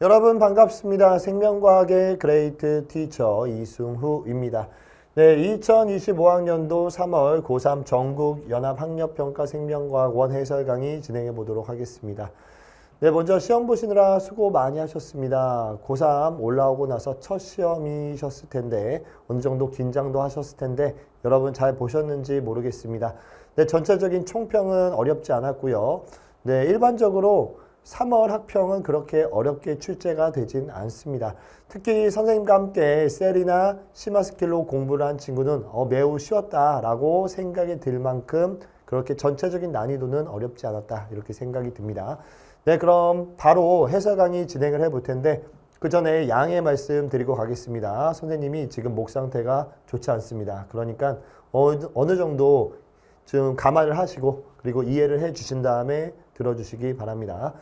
여러분 반갑습니다. 생명과학의 그레이트 티처 이승후입니다. 네, 2025학년도 3월 고3 전국 연합학력평가 생명과학원 해설 강의 진행해 보도록 하겠습니다. 네, 먼저 시험 보시느라 수고 많이 하셨습니다. 고3 올라오고 나서 첫 시험이셨을 텐데 어느 정도 긴장도 하셨을 텐데 여러분 잘 보셨는지 모르겠습니다. 네, 전체적인 총평은 어렵지 않았고요. 네, 일반적으로 3월 학평은 그렇게 어렵게 출제가 되진 않습니다. 특히 선생님과 함께 셀이나 심화스킬로 공부를 한 친구는 매우 쉬웠다라고 생각이 들 만큼 그렇게 전체적인 난이도는 어렵지 않았다 이렇게 생각이 듭니다. 네, 그럼 바로 해설 강의 진행을 해볼 텐데 그 전에 양해 말씀 드리고 가겠습니다. 선생님이 지금 목 상태가 좋지 않습니다. 그러니까 어느 정도 좀 감안을 하시고 그리고 이해를 해 주신 다음에 들어주시기 바랍니다.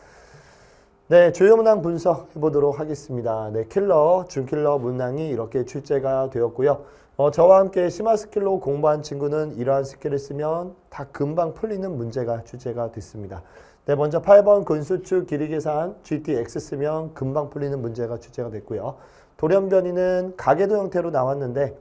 네, 주요 문항 분석 해보도록 하겠습니다. 네, 킬러, 준킬러 문항이 이렇게 출제가 되었고요. 저와 함께 심화 스킬로 공부한 친구는 이러한 스킬을 쓰면 다 금방 풀리는 문제가 출제가 됐습니다. 네, 먼저 8번 근수축 길이 계산 GTX 쓰면 금방 풀리는 문제가 출제가 됐고요. 돌연변이는 가계도 형태로 나왔는데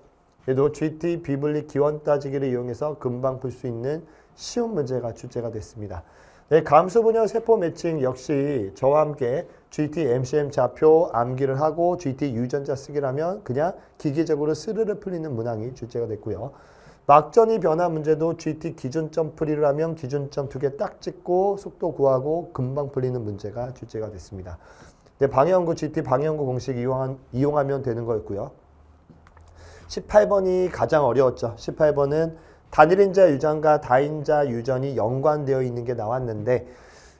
얘도 GT 비분리 기원 따지기를 이용해서 금방 풀 수 있는 쉬운 문제가 출제가 됐습니다. 네, 감수 분열 세포 매칭 역시 저와 함께 GT MCM 좌표 암기를 하고 GT 유전자 쓰기를 하면 그냥 기계적으로 스르르 풀리는 문항이 출제가 됐고요. 막전이 변화 문제도 GT 기준점 풀이를 하면 기준점 2개 딱 찍고 속도 구하고 금방 풀리는 문제가 출제가 됐습니다. 네, 방해연구 GT 방해연구 공식 이용하면 되는 거였고요. 18번이 가장 어려웠죠. 18번은 단일인자 유전과 다인자 유전이 연관되어 있는 게 나왔는데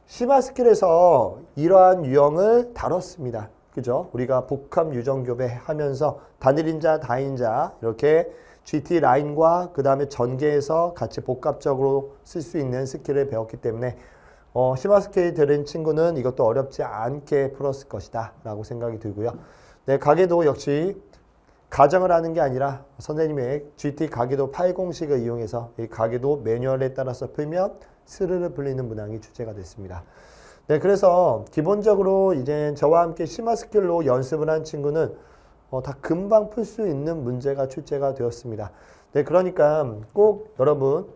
심화 스킬에서 이러한 유형을 다뤘습니다. 그죠? 우리가 복합 유전 교배하면서 단일인자, 다인자 이렇게 GT 라인과 그 다음에 전개해서 같이 복합적으로 쓸 수 있는 스킬을 배웠기 때문에 심화 스킬이 들은 친구는 이것도 어렵지 않게 풀었을 것이다 라고 생각이 들고요. 네, 가계도 역시 가정을 하는 게 아니라 선생님의 GT 가계도 8공식을 이용해서 이 가계도 매뉴얼에 따라서 풀면 스르르 풀리는 문항이 출제가 됐습니다. 네, 그래서 기본적으로 이제 저와 함께 심화 스킬로 연습을 한 친구는 다 금방 풀 수 있는 문제가 출제가 되었습니다. 네, 그러니까 꼭 여러분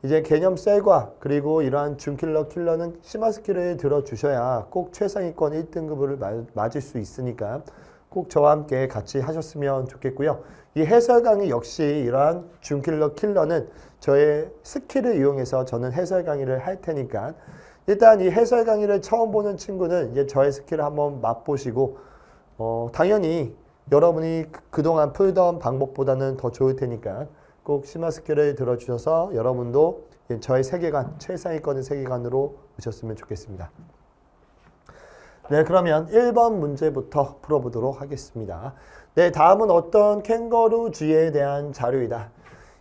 이제 개념 셀과 그리고 이러한 준킬러 킬러는 심화 스킬을 들어주셔야 꼭 최상위권 1등급을 맞을 수 있으니까 꼭 저와 함께 같이 하셨으면 좋겠고요. 이 해설 강의 역시 이러한 준킬러 킬러는 저의 스킬을 이용해서 저는 해설 강의를 할 테니까 일단 이 해설 강의를 처음 보는 친구는 이제 저의 스킬을 한번 맛보시고 당연히 여러분이 그동안 풀던 방법보다는 더 좋을 테니까 꼭 심화 스킬을 들어주셔서 여러분도 저의 세계관, 최상위권의 세계관으로 오셨으면 좋겠습니다. 네, 그러면 1번 문제부터 풀어보도록 하겠습니다. 네, 다음은 어떤 캥거루쥐에 대한 자료이다.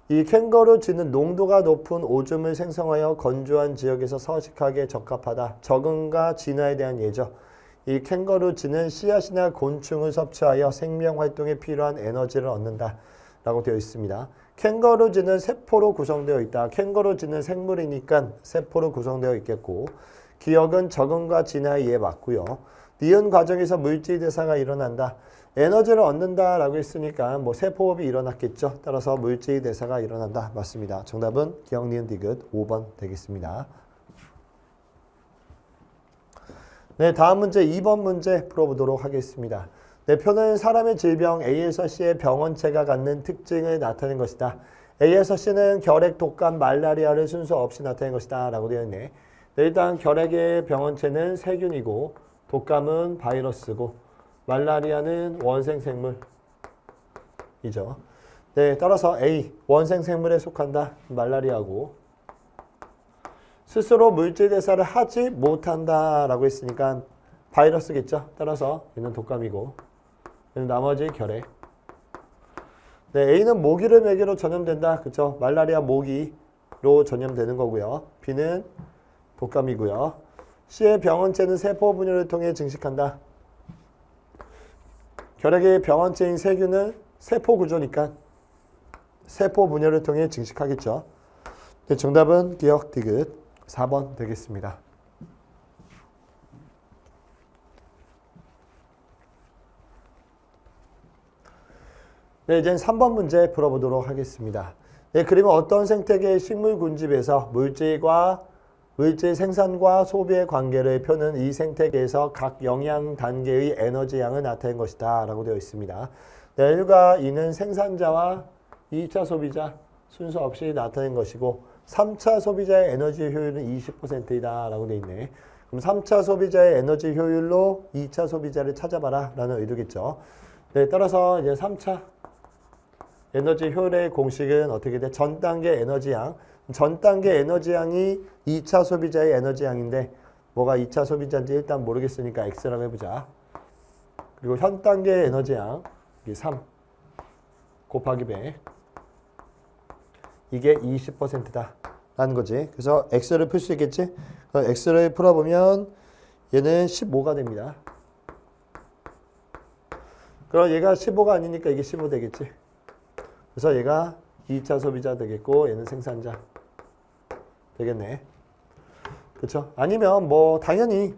이 캥거루쥐는 농도가 높은 오줌을 생성하여 건조한 지역에서 서식하기에 적합하다. 적응과 진화에 대한 예죠. 이 캥거루쥐는 씨앗이나 곤충을 섭취하여 생명활동에 필요한 에너지를 얻는다 라고 되어 있습니다. 캥거루쥐는 세포로 구성되어 있다. 캥거루쥐는 생물이니까 세포로 구성되어 있겠고 기억은 적응과 진화에 의해 맞고요. 니은 과정에서 물질 대사가 일어난다. 에너지를 얻는다라고 했으니까 뭐 세포업이 일어났겠죠. 따라서 물질 대사가 일어난다. 맞습니다. 정답은 기억, 니은, 디귿 5번 되겠습니다. 네, 다음 문제 2번 문제 풀어보도록 하겠습니다. 네, 표는 사람의 질병 A에서 C의 병원체가 갖는 특징을 나타낸 것이다. A에서 C는 결핵, 독감, 말라리아를 순서 없이 나타낸 것이다 라고 되어 있네. 네, 일단 결핵의 병원체는 세균이고 독감은 바이러스고 말라리아는 원생생물이죠. 네, 따라서 A, 원생생물에 속한다. 말라리아고 스스로 물질대사를 하지 못한다 라고 했으니까 바이러스겠죠. 따라서 얘는 독감이고 얘는 나머지 결핵. 네, A는 모기를 매개로 전염된다. 그쵸? 말라리아 모기로 전염되는 거고요. B는 독감이고요. C의 병원체는 세포 분열을 통해 증식한다. 결핵의 병원체인 세균은 세포 구조니까 세포 분열을 통해 증식하겠죠. 네, 정답은 기억, 디귿 4번 되겠습니다. 네, 이제 3번 문제 풀어보도록 하겠습니다. 네, 그러면 어떤 생태계의 식물 군집에서 물질 생산과 소비의 관계를 펴는 이 생태계에서 각 영양 단계의 에너지 양을 나타낸 것이다 라고 되어 있습니다. 네, 1과 2는 생산자와 2차 소비자 순서 없이 나타낸 것이고 3차 소비자의 에너지 효율은 20%이다 라고 되어 있네. 그럼 3차 소비자의 에너지 효율로 2차 소비자를 찾아봐라 라는 의도겠죠. 네, 따라서 이제 3차 에너지 효율의 공식은 어떻게 돼? 전 단계 에너지 양. 전 단계 에너지 양이 2차 소비자의 에너지 양인데 뭐가 2차 소비자인지 일단 모르겠으니까 X라고 해보자. 그리고 현 단계 에너지 양 이게 3 곱하기 100 이게 20%다 라는 거지. 그래서 X를 풀 수 있겠지? X를 풀어보면 얘는 15가 됩니다. 그럼 얘가 15가 아니니까 이게 15 되겠지. 그래서 얘가 2차 소비자 되겠고 얘는 생산자 되겠네. 그렇죠? 아니면 뭐 당연히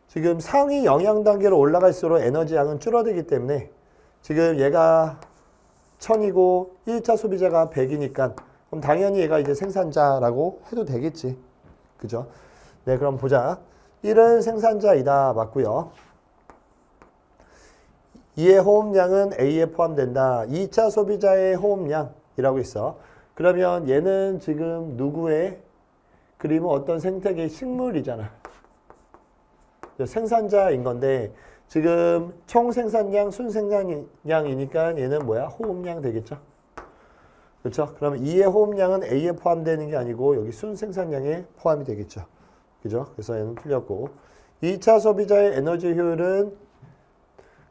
지금 상위 영양 단계로 올라갈수록 에너지 양은 줄어들기 때문에 지금 얘가 1000이고 1차 소비자가 100이니까 그럼 당연히 얘가 이제 생산자라고 해도 되겠지. 그죠? 네, 그럼 보자. 1은 생산자이다. 맞고요. 2의 호흡량은 A에 포함된다. 2차 소비자의 호흡량이라고 있어. 그러면 얘는 지금 누구의 그림은 어떤 생태계의 식물이잖아. 생산자인 건데 지금 총 생산량, 순생산량이니까 얘는 뭐야? 호흡량 되겠죠? 그렇죠? 그러면 2의 호흡량은 A에 포함되는 게 아니고 여기 순생산량에 포함이 되겠죠. 그죠? 그래서 얘는 틀렸고 2차 소비자의 에너지 효율은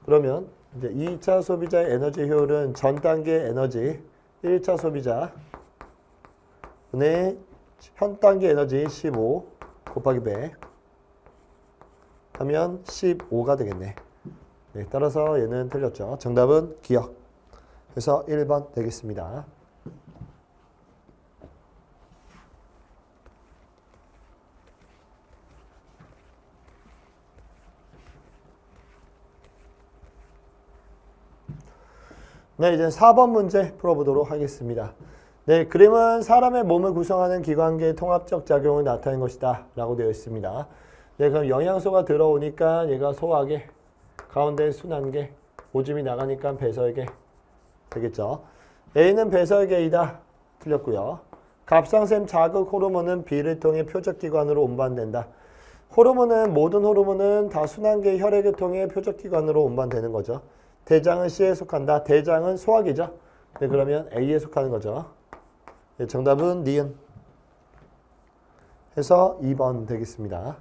그러면 이제 2차 소비자의 에너지 효율은 전 단계 에너지 1차 소비자 분의 현 단계 에너지 15 곱하기 100 하면 15가 되겠네. 네, 따라서 얘는 틀렸죠. 정답은 기억. 그래서 1번 되겠습니다. 네, 이제 4번 문제 풀어보도록 하겠습니다. 네, 그림은 사람의 몸을 구성하는 기관계의 통합적 작용을 나타낸 것이다 라고 되어 있습니다. 네, 그럼 영양소가 들어오니까 얘가 소화계, 가운데 순환계, 오줌이 나가니까 배설계 되겠죠. A는 배설계이다. 틀렸고요. 갑상샘 자극 호르몬은 B를 통해 표적기관으로 운반된다. 모든 호르몬은 다 순환계 혈액을 통해 표적기관으로 운반되는 거죠. 대장은 C에 속한다. 대장은 소화기죠. 네, 그러면 A에 속하는 거죠. 네, 정답은 니은. 해서 2번 되겠습니다.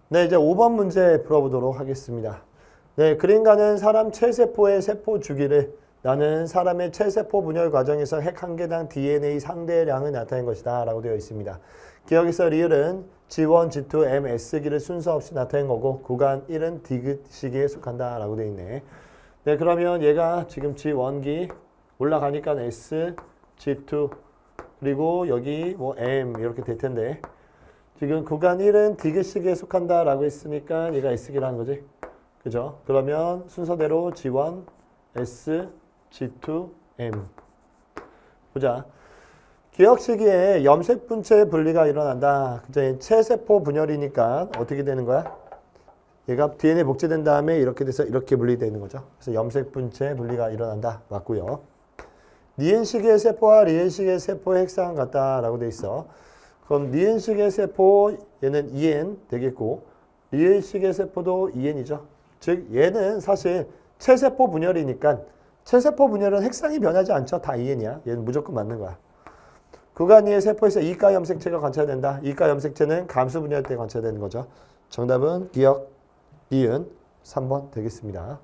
네, 이제 5번 문제 풀어보도록 하겠습니다. 네, 그림과는 사람 체세포의 세포 주기를 나는 사람의 체세포 분열 과정에서 핵 한 개당 DNA 상대량을 나타낸 것이다 라고 되어 있습니다. 기억에서 리을은 G1, G2, M, S기를 순서 없이 나타낸 거고 구간 1은 디귿 시기에 속한다 라고 되어 있네. 네, 그러면 얘가 지금 G1기 올라가니까 S, G2 그리고 여기 뭐 M 이렇게 될 텐데 지금 구간 1은 디귿 시기에 속한다 라고 했으니까 얘가 S기라는 거지. 그죠? 그러면 순서대로 G1, S, G2, M 보자. 기억 시기에 염색 분체의 분리가 일어난다. 그죠? 체세포 분열이니까 어떻게 되는 거야? 얘가 DNA 복제된 다음에 이렇게 돼서 이렇게 분리되는 거죠. 그래서 염색 분체 분리가 일어난다. 맞고요. 니은 시기의 세포와 리은 시기의 세포의 핵상은 같다라고 돼 있어. 그럼 니은 시기의 세포 얘는 EN 되겠고 리은 시기의 세포도 EN이죠. 즉 얘는 사실 체세포 분열이니까 체세포 분열은 핵상이 변하지 않죠. 다 EN이야. 얘는 무조건 맞는 거야. 구간 2의 세포에서 이가 염색체가 관찰된다. 이가 염색체는 감수 분열 때 관찰되는 거죠. 정답은 기억 니은 3번 되겠습니다.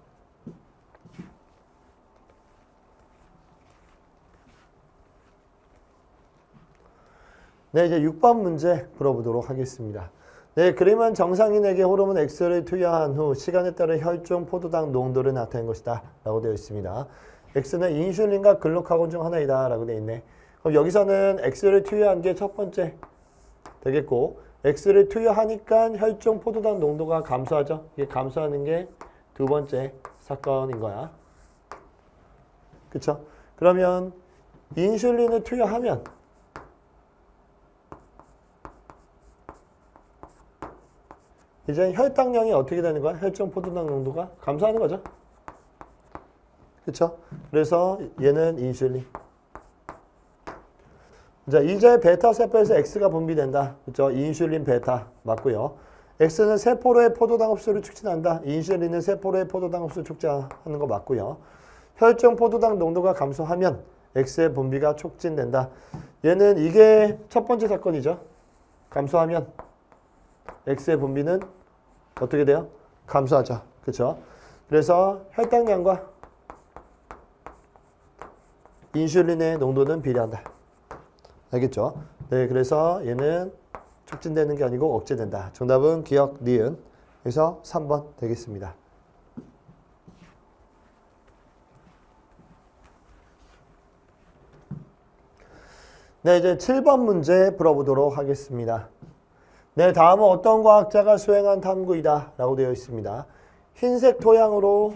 네, 이제 6번 문제 풀어보도록 하겠습니다. 네, 그림은 정상인에게 호르몬 X를 투여한 후 시간에 따른 혈중 포도당 농도를 나타낸 것이다 라고 되어 있습니다. X는 인슐린과 글루카곤 중 하나이다 라고 되어 있네. 그럼 여기서는 X를 투여한 게 첫 번째 되겠고 X를 투여하니까 혈중 포도당 농도가 감소하죠. 이게 감소하는 게 두 번째 사건인 거야. 그쵸? 그러면 인슐린을 투여하면 이제 혈당량이 어떻게 되는 거야? 혈중 포도당 농도가 감소하는 거죠. 그쵸? 그래서 얘는 인슐린. 자, 이제 베타 세포에서 X가 분비된다. 그쵸? 인슐린 베타 맞고요. X는 세포로의 포도당 흡수를 촉진한다. 인슐린은 세포로의 포도당 흡수를 촉진하는 거 맞고요. 혈중 포도당 농도가 감소하면 X의 분비가 촉진된다. 얘는 이게 첫 번째 사건이죠. 감소하면 X의 분비는 어떻게 돼요? 감소하죠. 그렇죠? 그래서 혈당량과 인슐린의 농도는 비례한다. 알겠죠? 네, 그래서 얘는 촉진되는 게 아니고 억제된다. 정답은 기억, 니은. 그래서 3번 되겠습니다. 네, 이제 7번 문제 풀어보도록 하겠습니다. 네, 다음은 어떤 과학자가 수행한 탐구이다 라고 되어 있습니다. 흰색 토양으로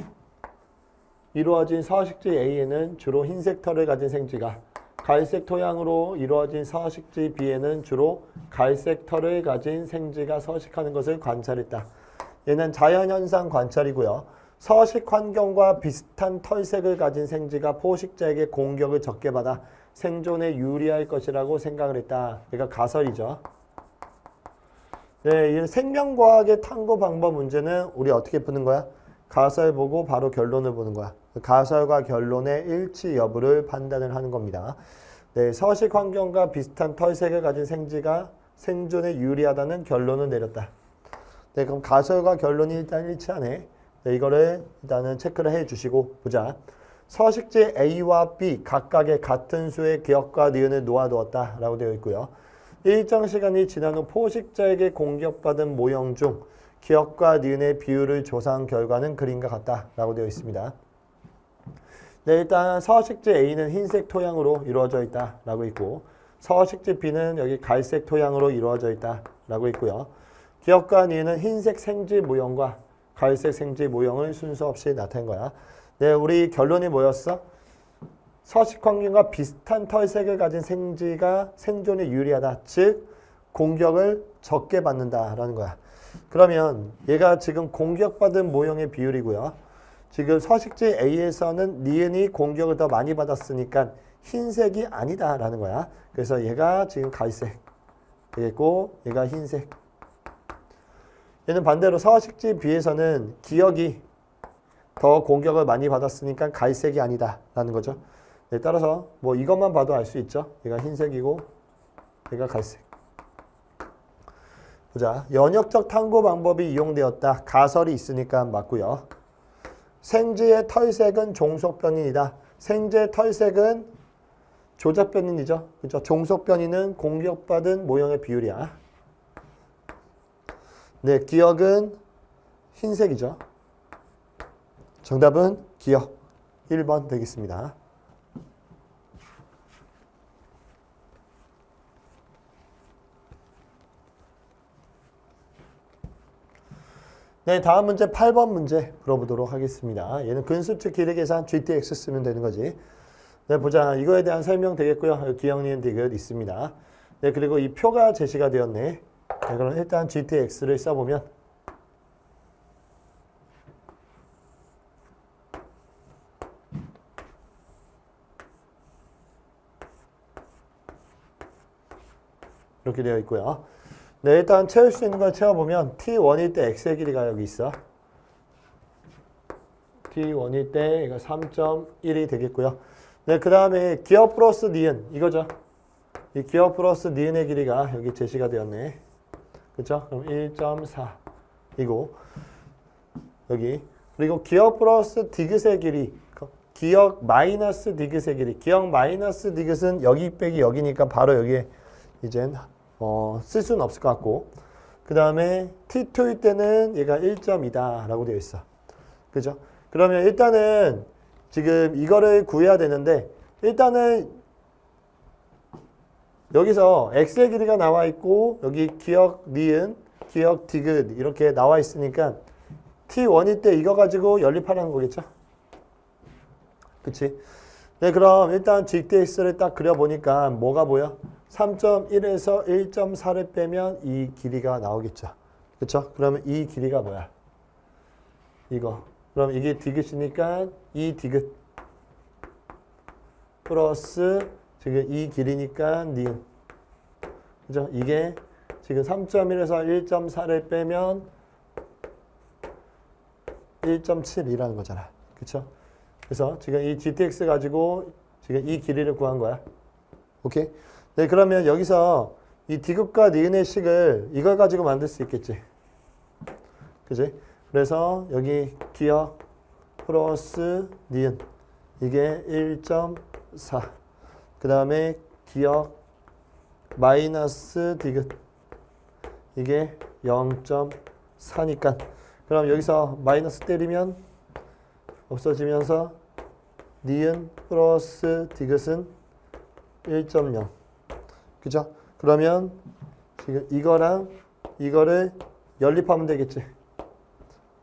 이루어진 서식지 A에는 주로 흰색 털을 가진 생쥐가, 갈색 토양으로 이루어진 서식지 B에는 주로 갈색 털을 가진 생쥐가 서식하는 것을 관찰했다. 얘는 자연현상 관찰이고요. 서식 환경과 비슷한 털색을 가진 생쥐가 포식자에게 공격을 적게 받아 생존에 유리할 것이라고 생각을 했다. 그러니까 가설이죠. 네, 이 생명과학의 탐구 방법 문제는 우리 어떻게 푸는 거야? 가설 보고 바로 결론을 보는 거야. 가설과 결론의 일치 여부를 판단을 하는 겁니다. 네, 서식 환경과 비슷한 털색을 가진 생쥐가 생존에 유리하다는 결론을 내렸다. 네, 그럼 가설과 결론이 일단 일치하네. 네, 이거를 일단은 체크를 해 주시고 보자. 서식지 A와 B 각각의 같은 수의 기억과 니은을 놓아두었다 라고 되어 있고요. 일정 시간이 지난 후 포식자에게 공격받은 모형 중 기억과 니은의 비율을 조사한 결과는 그림과 같다 라고 되어 있습니다. 네, 일단 서식지 A는 흰색 토양으로 이루어져 있다 라고 있고, 서식지 B는 여기 갈색 토양으로 이루어져 있다 라고 있고요. 기억과 니은은 흰색 생쥐 모형과 갈색 생쥐 모형을 순서 없이 나타낸 거야. 네, 우리 결론이 뭐였어? 서식 환경과 비슷한 털색을 가진 생쥐가 생존에 유리하다. 즉 공격을 적게 받는다라는 거야. 그러면 얘가 지금 공격받은 모형의 비율이고요. 지금 서식지 A에서는 니은이 공격을 더 많이 받았으니까 흰색이 아니다라는 거야. 그래서 얘가 지금 갈색 되겠고 얘가 흰색. 얘는 반대로 서식지 B에서는 기억이 더 공격을 많이 받았으니까 갈색이 아니다라는 거죠. 네, 따라서 뭐 이것만 봐도 알 수 있죠. 얘가 흰색이고 얘가 갈색. 보자. 연역적 탐구 방법이 이용되었다. 가설이 있으니까 맞고요. 생쥐의 털색은 종속변인이다. 생쥐의 털색은 조작변인이죠. 그렇죠? 종속변인은 공격받은 모형의 비율이야. 네, 기억은 흰색이죠. 정답은 기억 1번 되겠습니다. 네, 다음 문제 8번 문제 풀어보도록 하겠습니다. 얘는 근수축 길이 계산 GTX 쓰면 되는 거지. 네, 보자. 이거에 대한 설명 되겠고요. 기억, 니은, 디귿 있습니다. 네, 그리고 이 표가 제시가 되었네. 네, 그럼 일단 GTX를 써보면 이렇게 되어 있고요. 네, 일단 채울 수 있는 걸 채워보면 T1일 때 X의 길이가 여기 있어. T1일 때 이거 3.1이 되겠고요. 네, 그 다음에 기억 플러스 니은 이거죠. 이 기억 플러스 니은의 길이가 여기 제시가 되었네. 그쵸? 그럼 1.4이고 여기 그리고 기억 플러스 디귿의 길이 기억 마이너스 디귿의 길이 기억 마이너스 디귿은 여기 빼기 여기니까 바로 여기에 이젠 쓸 수는 없을 것 같고 그 다음에 T2일 때는 얘가 1.2다 라고 되어 있어. 그죠? 그러면 일단은 지금 이거를 구해야 되는데 일단은 여기서 x의 길이가 나와 있고 여기 기억 니은, 기억 디귿 이렇게 나와 있으니까 t1일 때 이거 가지고 연립하라는 거겠죠? 그치? 네, 그럼 일단 GTX를 딱 그려보니까 뭐가 보여? 3.1에서 1.4를 빼면 이 길이가 나오겠죠. 그쵸? 그러면 이 길이가 뭐야? 이거. 그럼 이게 디귿이니까 이 디귿 플러스 지금 이 길이니까 니은. 그죠? 이게 지금 3.1에서 1.4를 빼면 1.7이라는 거잖아. 그쵸? 그래서 지금 이 GTX 가지고 지금 이 길이를 구한 거야. 오케이? 네, 그러면 여기서 이 디귿과 니은의 식을 이걸 가지고 만들 수 있겠지. 그지? 그래서 여기 기억 플러스 니은 이게 1.4. 그 다음에 기억 마이너스 디귿 이게 0.4니까 그럼 여기서 마이너스 때리면 없어지면서 니은 플러스 디귿은 1.0 그죠? 그러면 지금 이거랑 이거를 연립하면 되겠지.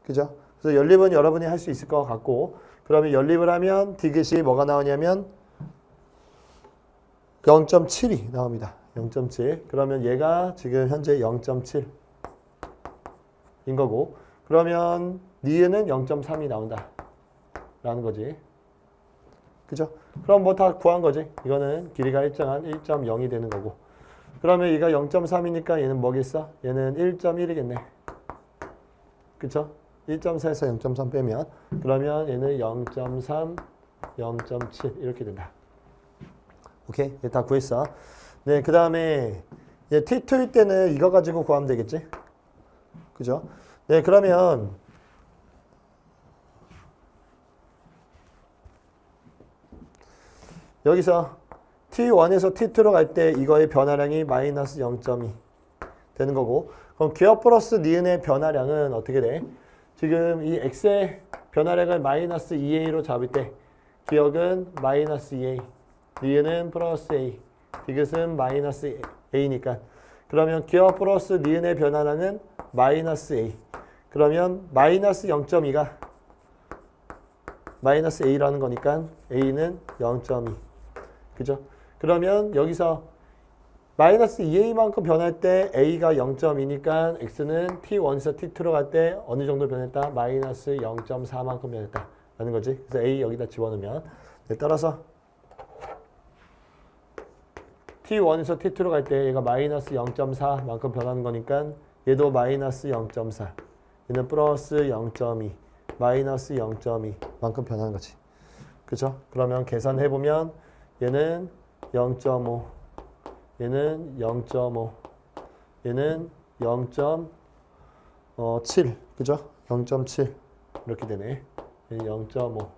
그죠? 그래서 연립은 여러분이 할 수 있을 것 같고 그러면 연립을 하면 디귿이 뭐가 나오냐면 0.7이 나옵니다. 0.7. 그러면 얘가 지금 현재 0.7인 거고 그러면 니은은 0.3이 나온다. 라는 거지. 그죠? 그럼 뭐 다 구한 거지. 이거는 길이가 일정한 1.0이 되는 거고 그러면 얘가 0.3이니까 얘는 뭐겠어? 얘는 1.1이겠네. 그쵸? 1.4에서 0.3 빼면 그러면 얘는 0.3, 0.7 이렇게 된다. 오케이? 얘 다 구했어. 네, 그 다음에 T2일 때는 이거 가지고 구하면 되겠지? 그죠? 네, 그러면 여기서 T1에서 T2로 갈 때 이거의 변화량이 마이너스 0.2 되는 거고 그럼 기억 플러스 니은의 변화량은 어떻게 돼? 지금 이 x의 변화량을 마이너스 2a로 잡을 때 기억은 마이너스 2a 니은은 플러스 a 디귿은 마이너스 a니까 그러면 기억 플러스 니은의 변화량은 마이너스 a 그러면 마이너스 0.2가 마이너스 a라는 거니까 a는 0.2 그죠? 그러면 여기서 마이너스 2a만큼 변할 때 a가 0.2니까 x는 t1에서 t2로 갈 때 어느 정도 변했다? 마이너스 0.4만큼 변했다 라는 거지. 그래서 a 여기다 집어넣으면 네, 따라서 t1에서 t2로 갈 때 얘가 마이너스 0.4만큼 변하는 거니까 얘도 마이너스 0.4 얘는 플러스 0.2 마이너스 0.2만큼 변하는 거지. 그죠? 그러면 계산해보면 얘는 0.5 얘는 0.5 얘는 0.7 그죠? 0.7 이렇게 되네. 0.5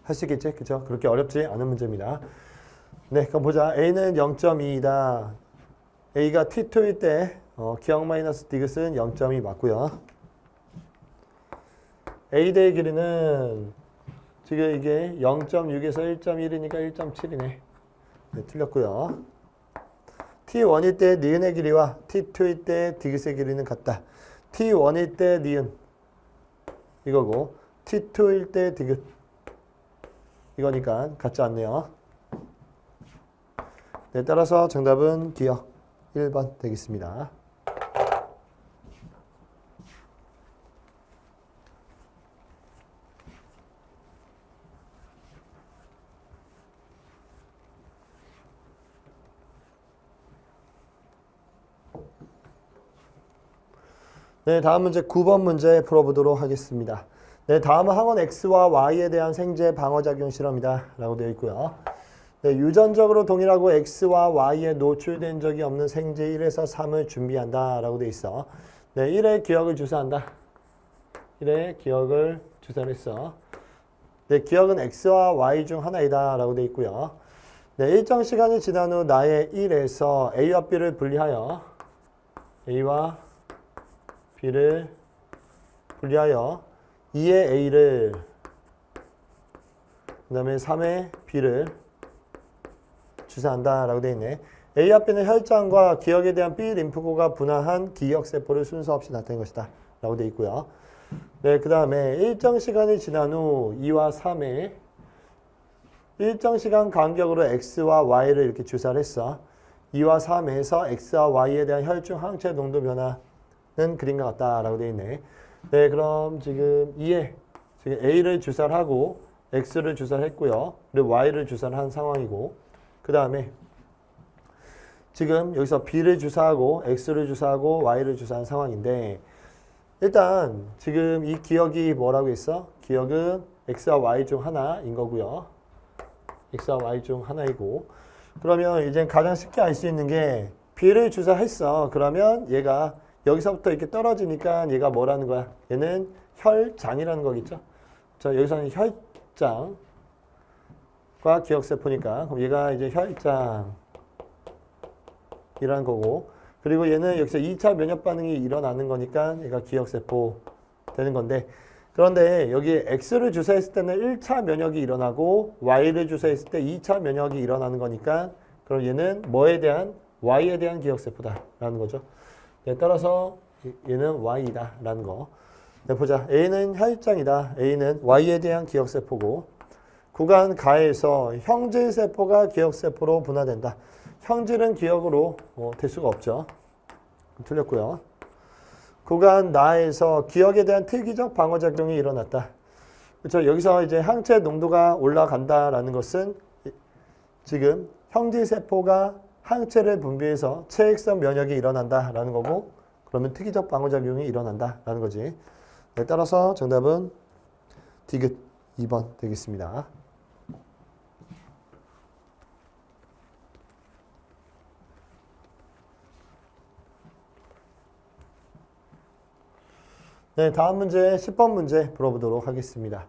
할 수 있겠지? 그죠? 그렇게 어렵지 않은 문제입니다. 네, 그럼 보자. A는 0.2이다. A가 T2일 때 기억 마이너스 디귿은 0.2 맞고요. A 대의 길이는 지금 이게 0.6에서 1.1이니까 1.7이네. 네, 틀렸고요. T1일 때 니은의 길이와 T2일 때 디귿의 길이는 같다. T1일 때 니은 이거고 T2일 때 디귿 이거니까 같지 않네요. 네, 따라서 정답은 기억 1번 되겠습니다. 네, 다음 문제 9번 문제 풀어보도록 하겠습니다. 네, 다음은 항원 X와 Y에 대한 생제 방어작용 실험이다 라고 되어 있고요. 네, 유전적으로 동일하고 X와 Y에 노출된 적이 없는 생제 1에서 3을 준비한다 라고 되어 있어. 네, 1의 기억을 주사한다. 1의 기억을 주사를 했어. 네, 기억은 X와 Y 중 하나이다 라고 되어 있고요. 네, 일정 시간이 지난 후 나의 1에서 A와 B를 분리하여 A와 B를 분리하여 2의 A를 그 다음에 3의 B를 주사한다라고 되어 있네. A와 B는 혈장과 기억에 대한 B 림프구가 분화한 기억세포를 순서 없이 나타낸 것이다 라고 되어 있고요. 네, 그 다음에 일정 시간이 지난 후 2와 3에 일정 시간 간격으로 X와 Y를 이렇게 주사를 했어. 2와 3에서 X와 Y에 대한 혈중 항체 농도 변화는 그림과 같다라고 되어 있네. 네, 그럼 지금 2에 지금 A를 주사를 하고 X를 주사를 했고요. 그리고 Y를 주사를 한 상황이고, 그 다음에 지금 여기서 B를 주사하고 X를 주사하고 Y를 주사한 상황인데, 일단 지금 이 기억이 뭐라고 했어? 기억은 X와 Y 중 하나인 거고요. X와 Y 중 하나이고, 그러면 이제 가장 쉽게 알 수 있는 게 B를 주사했어. 그러면 얘가 여기서부터 이렇게 떨어지니까 얘가 뭐라는 거야? 얘는 혈장이라는 거겠죠? 자, 여기서는 혈장과 기억세포니까 그럼 얘가 이제 혈장이라는 거고, 그리고 얘는 여기서 2차 면역 반응이 일어나는 거니까 얘가 기억세포 되는 건데, 그런데 여기 X를 주사했을 때는 1차 면역이 일어나고 Y를 주사했을 때 2차 면역이 일어나는 거니까 그럼 얘는 뭐에 대한? Y에 대한 기억세포다라는 거죠. 네, 따라서 얘는 Y다라는 거. 네, 보자. A는 혈장이다. A는 Y에 대한 기억세포고, 구간 가에서 형질세포가 기억세포로 분화된다. 형질은 기억으로 될 수가 없죠. 틀렸고요. 구간 나에서 기억에 대한 특이적 방어작용이 일어났다. 그렇죠. 여기서 이제 항체 농도가 올라간다라는 것은 지금 형질세포가 항체를 분비해서 체액성 면역이 일어난다라는 거고, 그러면 특이적 방어작용이 일어난다라는 거지. 네, 따라서 정답은 디귿 2번 되겠습니다. 네, 다음 문제 10번 문제 풀어보도록 하겠습니다.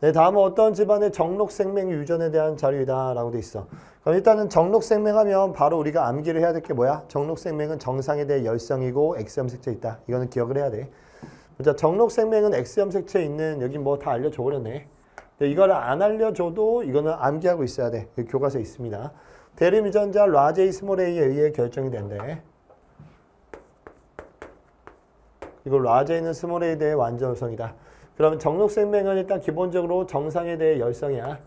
네, 다음은 어떤 집안의 정록생명 유전에 대한 자료이다 라고 돼 있어. 그럼 일단은 정록생명하면 바로 우리가 암기를 해야 될 게 뭐야? 정록생명은 정상에 대해 열성이고 X염색체 있다. 이거는 기억을 해야 돼. 자, 정록생명은 X염색체 있는, 여기 뭐 다 알려줘 버렸네. 이거를 안 알려줘도 이거는 암기하고 있어야 돼. 여기 교과서에 있습니다. 대림 유전자 라제이 스몰A에 의해 결정이 된대. 이거 라제이는 스몰A에 대해 완전성이다. 그러면 정록생명은 일단 기본적으로 정상에 대해 열성이야.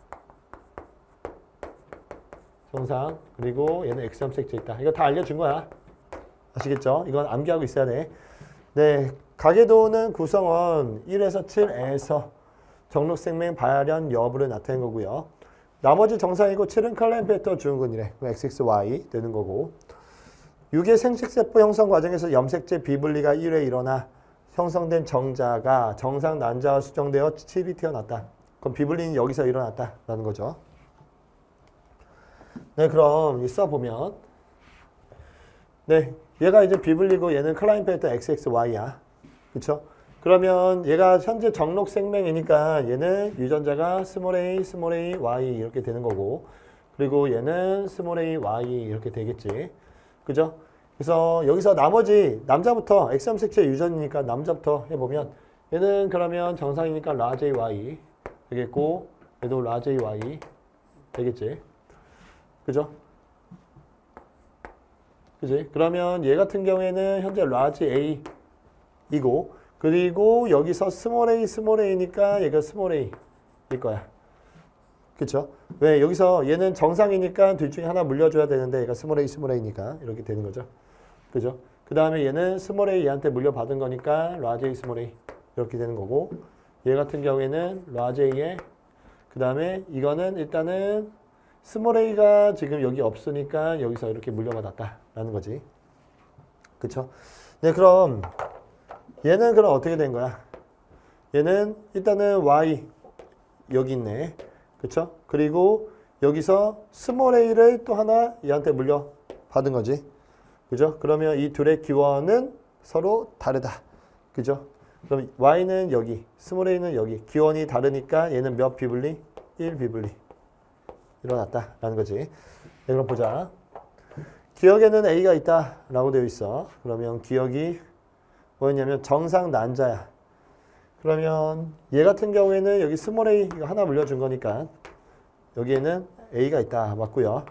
정상. 그리고 얘는 X염색체 있다. 이거 다 알려준 거야. 아시겠죠? 이건 암기하고 있어야 돼. 네, 가계도는 구성원 1에서 7에서 정록생명 발현 여부를 나타낸 거고요. 나머지 정상이고 7은 클라인 팩터 주근이래. 그럼 XXY 되는 거고. 6의 생식세포 형성 과정에서 염색체 비분리가 1회 일어나 형성된 정자가 정상 난자와 수정되어 7이 태어났다. 그럼 비분리는 여기서 일어났다라는 거죠. 네, 그럼 써보면, 네, 얘가 이제 비분리고 얘는 클라인 팩터 XXY야. 그쵸? 그러면 얘가 현재 정록생명이니까 얘는 유전자가 스몰A, Y 이렇게 되는 거고, 그리고 얘는 스몰A, Y 이렇게 되겠지. 그죠? 그래서 여기서 나머지 남자부터 X염색체 유전이니까 남자부터 해보면 얘는 그러면 정상이니까 라제이 Y 되겠고, 얘도 라제이 Y 되겠지. 그죠? 그지? 그러면 얘 같은 경우에는 현재 라지 A이고, 그리고 여기서 스몰 A니까 얘가 스몰 A일 거야. 그쵸? 왜? 여기서 얘는 정상이니까 둘 중에 하나 물려줘야 되는데 얘가 스몰 A니까 이렇게 되는 거죠. 그죠? 그 다음에 얘는 스몰 A 얘한테 물려받은 거니까 라지 A 스몰 A 이렇게 되는 거고, 얘 같은 경우에는 라지 A에, 그 다음에 이거는 일단은 스몰 A가 지금 여기 없으니까 여기서 이렇게 물려받았다라는 거지. 그쵸? 네, 그럼 얘는 그럼 어떻게 된 거야? 얘는 일단은 Y 여기 있네. 그쵸? 그리고 여기서 스몰 A를 또 하나 얘한테 물려받은 거지. 그죠? 그러면 이 둘의 기원은 서로 다르다. 그죠? 그럼 Y는 여기, 스몰 A는 여기. 기원이 다르니까 얘는 몇 비분리? 1 비분리. 일어났다라는 거지. 네, 그럼 보자. 기억에는 A가 있다라고 되어 있어. 그러면 기억이 뭐였냐면 정상 난자야. 그러면 얘 같은 경우에는 여기 스몰 A 이거 하나 물려준 거니까 여기에는 A가 있다. 맞고요.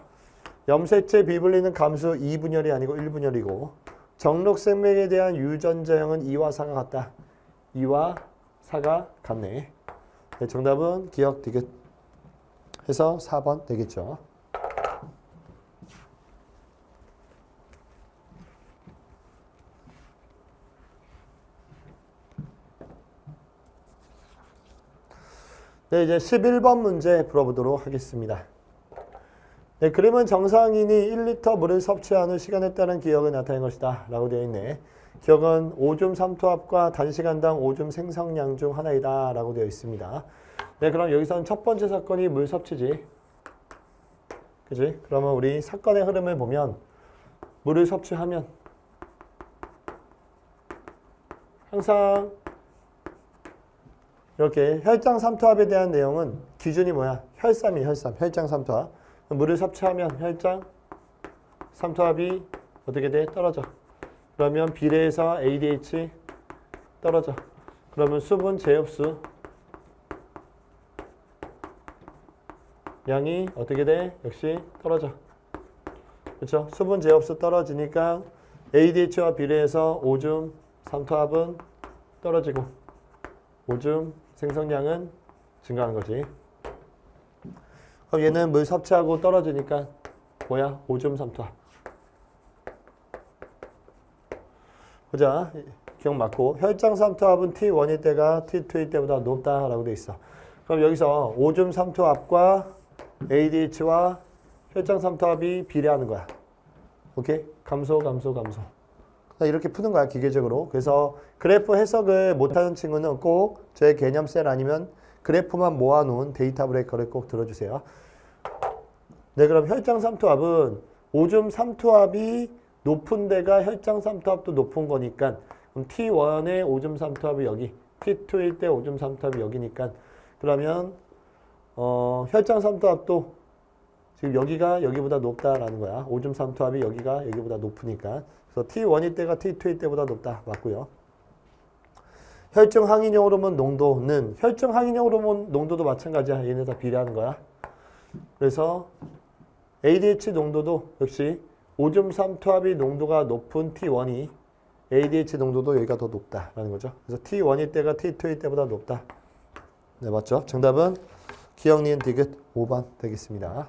염색체 비불리는 감수 2분열이 아니고 1분열이고 정록생명에 대한 유전자형은 2와 4가 같다. 2와 4가 같네. 네, 정답은 기억 디귿 해서 4번 되겠죠. 네, 이제 11번 문제 풀어보도록 하겠습니다. 네, 그림은 정상인이 1리터 물을 섭취하는 시간에 따른 기억을 나타낸 것이다 라고 되어 있네. 기억은 오줌 삼투압과 단시간당 오줌 생성량 중 하나이다 라고 되어 있습니다. 네, 그럼 여기서는 첫 번째 사건이 물 섭취지. 그지? 그러면 우리 사건의 흐름을 보면 물을 섭취하면 항상 이렇게 혈장 삼투압에 대한 내용은 기준이 뭐야? 혈삼이 혈삼. 혈장 삼투압. 물을 섭취하면 혈장 삼투압이 어떻게 돼? 떨어져. 그러면 비례해서 ADH 떨어져. 그러면 수분 제흡수 양이 어떻게 돼? 역시 떨어져. 그렇죠? 수분 제흡수 떨어지니까 ADH와 비례해서 오줌 삼투압은 떨어지고 오줌 생성량은 증가하는 거지. 그럼 얘는 물 섭취하고 떨어지니까 뭐야? 오줌 삼투압. 보자. 기억 맞고 혈장 삼투압은 T1일 때가 T2일 때보다 높다라고 돼 있어. 그럼 여기서 오줌 삼투압과 ADH와 혈장 삼투압이 비례하는 거야. 오케이? 감소. 이렇게 푸는 거야, 기계적으로. 그래서 그래프 해석을 못하는 친구는 꼭 제 개념셀 아니면 그래프만 모아놓은 데이터 브레이커를 꼭 들어주세요. 네, 그럼 혈장 삼투압은 오줌 삼투압이 높은 데가 혈장 삼투압도 높은 거니까 그럼 T1의 오줌 삼투압이 여기, T2일 때 오줌 삼투압이 여기니까 그러면 혈장 삼투압도 지금 여기가 여기보다 높다라는 거야. 오줌 삼투압이 여기가 여기보다 높으니까. 그래서 T1일 때가 T2일 때보다 높다. 맞고요. 혈중 항인형 호르몬 농도는 혈중 항인형 호르몬 농도도 마찬가지야. 얘네 다 비례하는 거야. 그래서 ADH 농도도 역시 오줌 삼투압이 농도가 높은 T1이 ADH 농도도 여기가 더 높다라는 거죠. 그래서 T1일 때가 T2일 때보다 높다. 네, 맞죠? 정답은 기억, 니은, 디귿 5번 되겠습니다.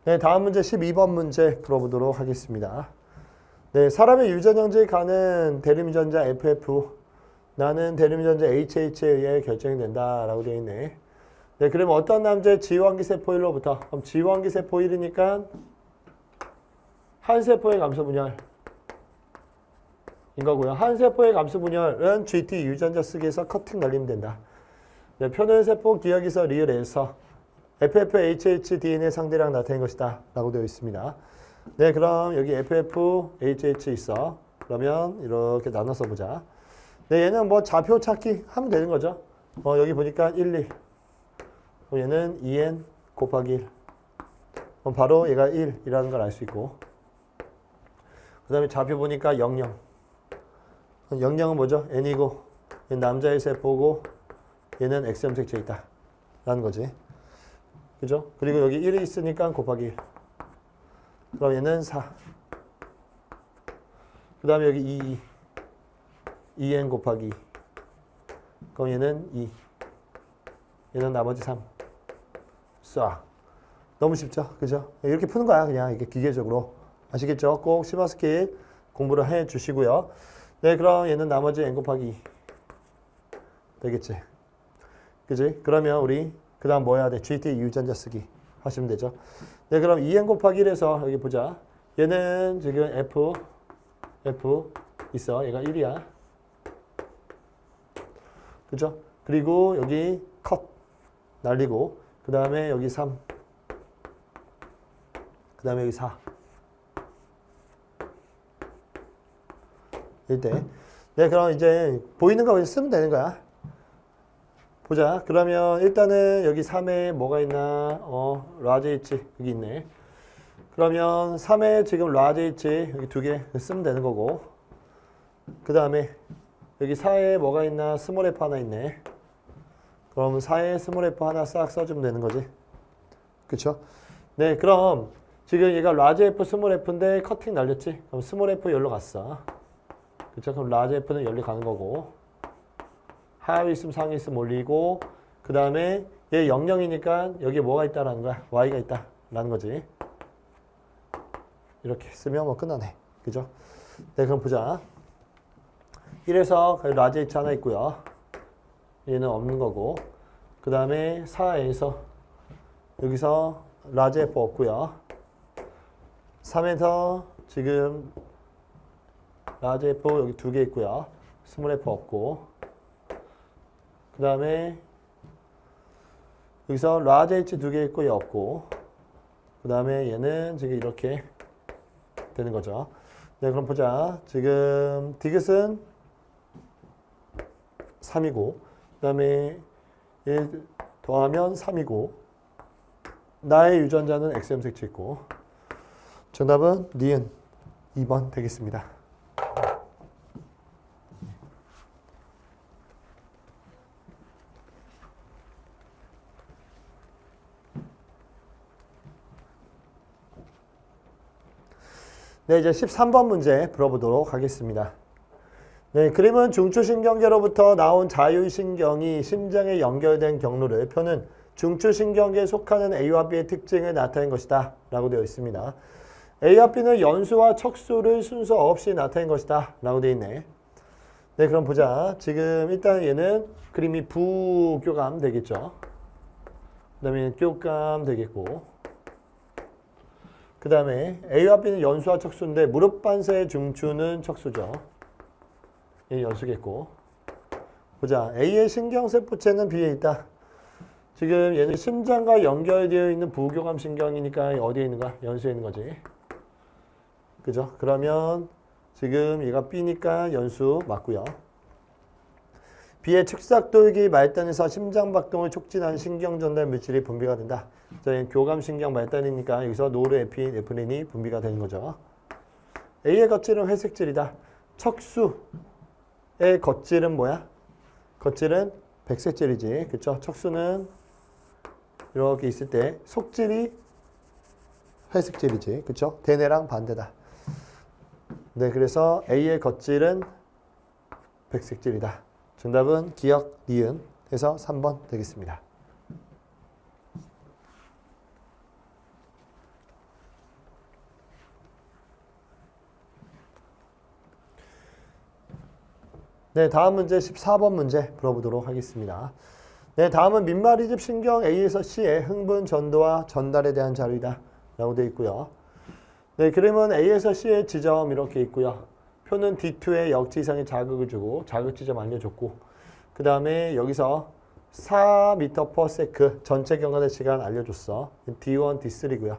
네, 다음 문제 12번 문제 풀어보도록 하겠습니다. 네, 사람의 유전형질이 가는 대림유전자 FF, 나는 대림유전자 HH에 의해 결정이 된다라고 되어 있네. 네, 그러면 어떤 남자의 지황기세포 1로부터, 그럼 지황기세포 1이니까 한 세포의 감소 분열인 거고요. 한 세포의 감소 분열은 GT 유전자 쓰기에서 커팅 날리면 된다. 네, 표현세포 기억에서 리을에서 FFHH DNA 상대량 나타낸 것이다 라고 되어 있습니다. 네, 그럼 여기 FFHH 있어. 그러면 이렇게 나눠서 보자. 네, 얘는 뭐 좌표 찾기 하면 되는 거죠. 여기 보니까 1, 2. 그럼 얘는 2n 곱하기 1. 그럼 바로 얘가 1이라는 걸 알 수 있고. 그 다음에 좌표 보니까 00. 00은 뭐죠? n이고, 얘는 남자의 세포고, 얘는 X염색체 있다 라는 거지. 그죠? 그리고 여기 1이 있으니까 곱하기 1. 그럼 얘는 4. 그 다음에 여기 2n 곱하기 2. 그럼 얘는 2. 얘는 나머지 3. 쏴. 너무 쉽죠? 그죠? 이렇게 푸는 거야, 그냥. 이게 기계적으로. 아시겠죠? 꼭 시마스킬 공부를 해 주시고요. 네, 그럼 얘는 나머지 n 곱하기 2. 되겠지? 그지? 그러면 우리 그 다음 뭐 해야 돼? GT 유전자 쓰기 하시면 되죠. 네, 그럼 2n 곱하기 1에서 여기 보자. 얘는 지금 F 있어. 얘가 1이야. 그죠? 그리고 여기 컷 날리고 그 다음에 여기 3. 그 다음에 여기 4. 이때. 네, 그럼 이제 보이는 거 그냥 쓰면 되는 거야. 보자. 그러면 일단은 여기 3에 뭐가 있나? 라지 H 여기 있네. 그러면 3에 지금 라지 H 여기 2개 쓰면 되는 거고. 그 다음에 여기 4에 뭐가 있나? 스몰 f 하나 있네. 그럼 4에 스몰 f 하나 싹 써주면 되는 거지. 그쵸? 네, 그럼 지금 얘가 라지 f 스몰 f인데 커팅 날렸지? 그럼 스몰 f 열로 갔어. 그쵸? 그럼 라지 f는 열로 가는 거고, 하위 있으면 상위 있으면 올리고, 그 다음에 얘 00이니까 여기에 뭐가 있다라는 거야? y가 있다라는 거지. 이렇게 쓰면 뭐 끝나네. 그죠? 네, 그럼 보자. 1에서 라지 h 하나 있고요. 얘는 없는 거고. 그 다음에 4에서 여기서 라지 f 없고요. 3에서 지금 라지 f 여기 2개 있고요. 스몰 f 없고. 그 다음에 여기서 라지 h 2개 있고 얘 없고. 그 다음에 얘는 지금 이렇게 되는 거죠. 네, 그럼 보자. 지금 디귿은 3이고, 그 다음에 얘 더하면 3이고, 나의 유전자는 XM색치 있고, 정답은 니은 2번 되겠습니다. 네, 이제 13번 문제 풀어보도록 하겠습니다. 네, 그림은 중추신경계로부터 나온 자율신경이 심장에 연결된 경로를 펴는 중추신경계에 속하는 A와 B의 특징을 나타낸 것이다 라고 되어 있습니다. A와 B는 연수와 척수를 순서 없이 나타낸 것이다 라고 되어 있네. 네, 그럼 보자. 지금 일단 얘는 그림이 부교감 되겠죠. 그 다음에 교감 되겠고, 그 다음에 A와 B는 연수와 척수인데 무릎 반사의 중추는 척수죠. 얘 연수겠고. 보자. A의 신경세포체는 B에 있다. 지금 얘는 심장과 연결되어 있는 부교감 신경이니까 어디에 있는 거야? 연수에 있는 거지. 그죠? 그러면 지금 얘가 B니까 연수 맞고요. B의 측삭돌기 말단에서 심장박동을 촉진하는 신경전달 물질이 분비가 된다. 저희 교감신경 말단이니까 여기서 노르에피네프린이 분비가 되는 거죠. A의 겉질은 회색질이다. 척수의 겉질은 뭐야? 겉질은 백색질이지. 그쵸? 척수는 이렇게 있을 때 속질이 회색질이지. 그쵸? 대뇌랑 반대다. 네, 그래서 A의 겉질은 백색질이다. 정답은 기역, 니은 해서 3번 되겠습니다. 네, 다음 문제 14번 문제 풀어보도록 하겠습니다. 네, 다음은 민마리집 신경 A에서 C의 흥분 전도와 전달에 대한 자료이다 라고 되어 있고요. 네, 그림은 A에서 C의 지점 이렇게 있고요. 표는 D2에 역지 이상의 자극을 주고 자극 지점 알려줬고, 그 다음에 여기서 4m/s 전체 경과의 시간 알려줬어. D1, D3고요.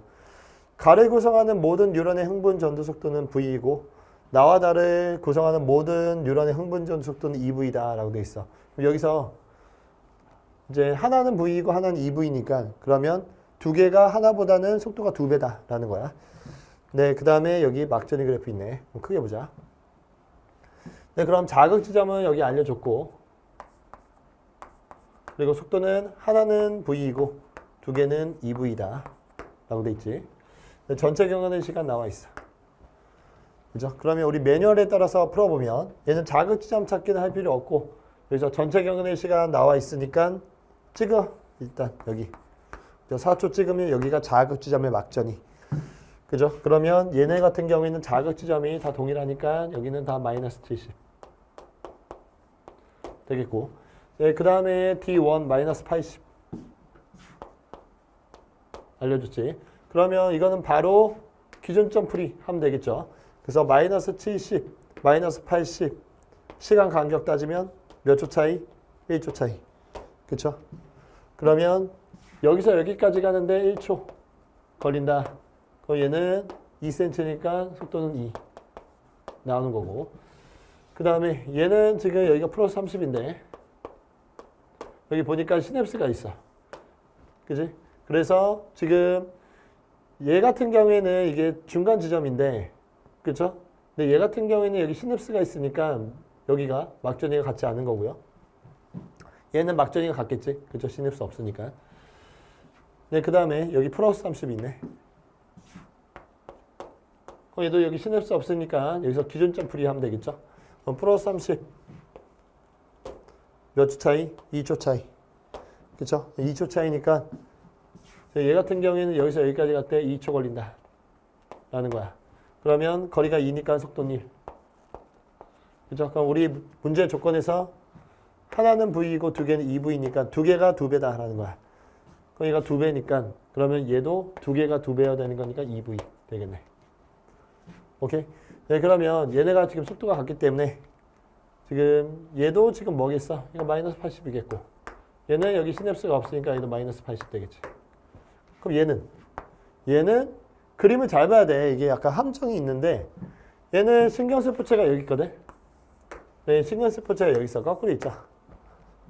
가를 구성하는 모든 뉴런의 흥분 전도 속도는 V이고, 나와 다를 구성하는 모든 뉴런의 흥분 전도 속도는 EV다 라고 돼 있어. 여기서 이제 하나는 V이고 하나는 EV니까 그러면 두 개가 하나보다는 속도가 2배다 라는 거야. 네, 그 다음에 여기 막전이 그래프 있네. 크게 보자. 네, 그럼 자극 지점은 여기 알려줬고, 그리고 속도는 하나는 V이고 두 개는 EV다 라고 돼 있지. 네, 전체 경과의 시간 나와 있어. 그죠? 그러면 우리 매뉴얼에 따라서 풀어보면 얘는 자극 지점 찾기는 할 필요 없고, 여기서 전체 경과의 시간 나와 있으니까 찍어. 일단 여기 4초 찍으면 여기가 자극 지점의 막전이. 그죠? 그러면 얘네 같은 경우에는 자극 지점이 다 동일하니까 여기는 다 마이너스 70 되겠고, 네, 그 다음에 D1 마이너스 80 알려줬지. 그러면 이거는 바로 기준점 풀이 하면 되겠죠. 그래서 마이너스 70, 마이너스 80 시간 간격 따지면 몇 초 차이? 1초 차이. 그쵸? 그러면 여기서 여기까지 가는데 1초 걸린다. 그럼 얘는 2cm니까 속도는 2 나오는 거고, 그 다음에 얘는 지금 여기가 플러스 30인데 여기 보니까 시냅스가 있어. 그지? 그래서 지금 얘 같은 경우에는 이게 중간 지점인데, 그쵸? 근데 얘 같은 경우에는 여기 시냅스가 있으니까 여기가 막전이가 같지 않은 거고요. 얘는 막전이가 같겠지. 그죠? 시냅스 없으니까. 네, 그 다음에 여기 플러스 30이 있네. 얘도 여기 시냅스 없으니까 여기서 기준점 풀이하면 되겠죠. 그럼 플러스 30. 몇 초 차이? 2초 차이. 그쵸? 2초 차이니까 얘 같은 경우에는 여기서 여기까지 갈 때 2초 걸린다. 라는 거야. 그러면 거리가 2니까 속도는 1. 그죠? 그럼 우리 문제 조건에서 하나는 V이고 두 개는 2V니까 두 개가 2배다 라는 거야. 그럼 얘가 2배니까 그러면 얘도 두 개가 2배여야 되는 거니까 2V 되겠네. 오케이? 네, 그러면 얘네가 지금 속도가 같기 때문에 지금 얘도 지금 뭐겠어? 이거 마이너스 80이겠고 얘는 여기 시냅스가 없으니까 얘도 마이너스 80 되겠지. 그럼 얘는 그림을 잘 봐야 돼. 이게 약간 함정이 있는데 얘는 신경세포체가 여기 있거든. 네, 신경세포체가 여기 있어. 거꾸로 있죠.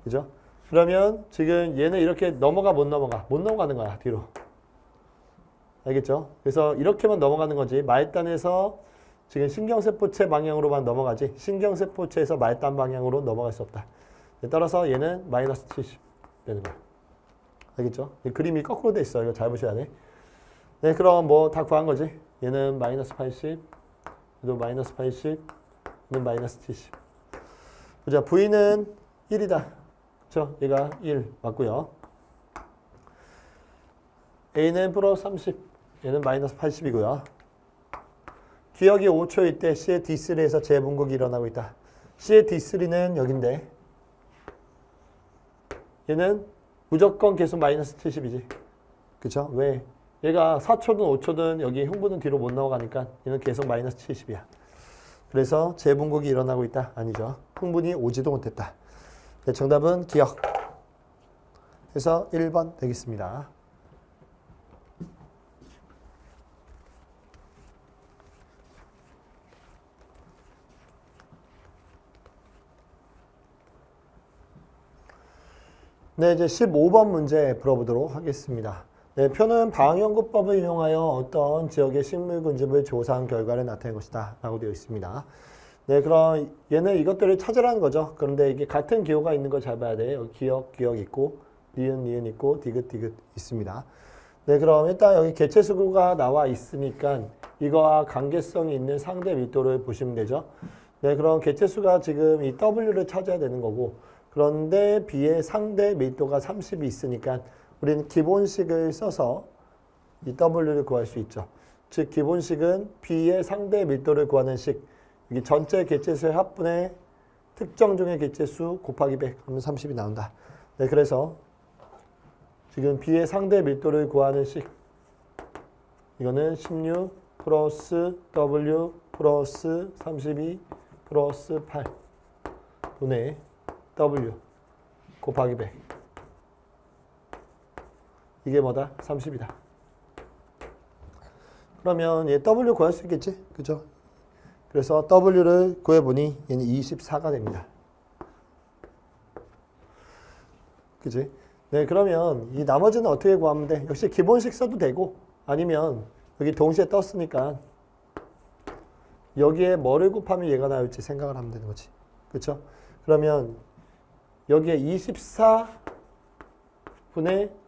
그죠? 그러면 지금 얘는 이렇게 넘어가 못 넘어가? 못 넘어가는 거야. 뒤로. 알겠죠? 그래서 이렇게만 넘어가는 거지. 말단에서 지금 신경세포체 방향으로만 넘어가지 신경세포체에서 말단 방향으로 넘어갈 수 없다. 따라서 얘는 마이너스 70 되는 거야. 알겠죠? 그림이 거꾸로 돼 있어. 이거 잘 보셔야 돼. 네, 그럼 뭐 다 구한 거지. 얘는 마이너스 80, 얘도 마이너스 80, 얘는 마이너스 70. 보자, V는 1이다. 그쵸? 얘가 1 맞고요. A는 플러스 30, 얘는 마이너스 80이고요. 기억이 5초일 때 C의 D3에서 재분극이 일어나고 있다. C의 D3는 여긴데 얘는 무조건 계속 마이너스 70이지. 그쵸? 왜? 얘가 4초든 5초든 여기 흥분은 뒤로 못 넘어가니까 얘는 계속 마이너스 70이야. 그래서 재분극이 일어나고 있다. 아니죠. 흥분이 오지도 못했다. 네, 정답은 기억. 그래서 1번 되겠습니다. 네, 이제 15번 문제 풀어보도록 하겠습니다. 네, 표는 방연구법을 이용하여 어떤 지역의 식물 군집을 조사한 결과를 나타낸 것이다 라고 되어 있습니다. 네, 그럼 얘는 이것들을 찾으라는 거죠. 그런데 이게 같은 기호가 있는 걸 잘 봐야 돼요. 여기 기억 있고 니은 있고 디귿 있습니다. 네, 그럼 일단 여기 개체수가 나와 있으니까 이거와 관계성이 있는 상대 밀도를 보시면 되죠. 네, 그럼 개체수가 지금 이 W를 찾아야 되는 거고 그런데 B의 상대 밀도가 30이 있으니까 우리는 기본식을 써서 이 W를 구할 수 있죠. 즉 기본식은 B의 상대 밀도를 구하는 식. 여기 전체 개체수의 합분의 특정 중의 개체수 곱하기 100 하면 30이 나온다. 네, 그래서 지금 B의 상대 밀도를 구하는 식. 이거는 16 플러스 W 플러스 32 플러스 8 분의 W 곱하기 100. 이게 뭐다? 30이다. 그러면 얘 W 구할 수 있겠지? 그죠? 그래서 W를 구해보니 얘는 24가 됩니다. 그지? 네, 그러면 이 나머지는 어떻게 구하면 돼? 역시 기본식 써도 되고 아니면 여기 동시에 떴으니까 여기에 뭐를 곱하면 얘가 나올지 생각을 하면 되는 거지. 그렇죠? 그러면 여기에 24분의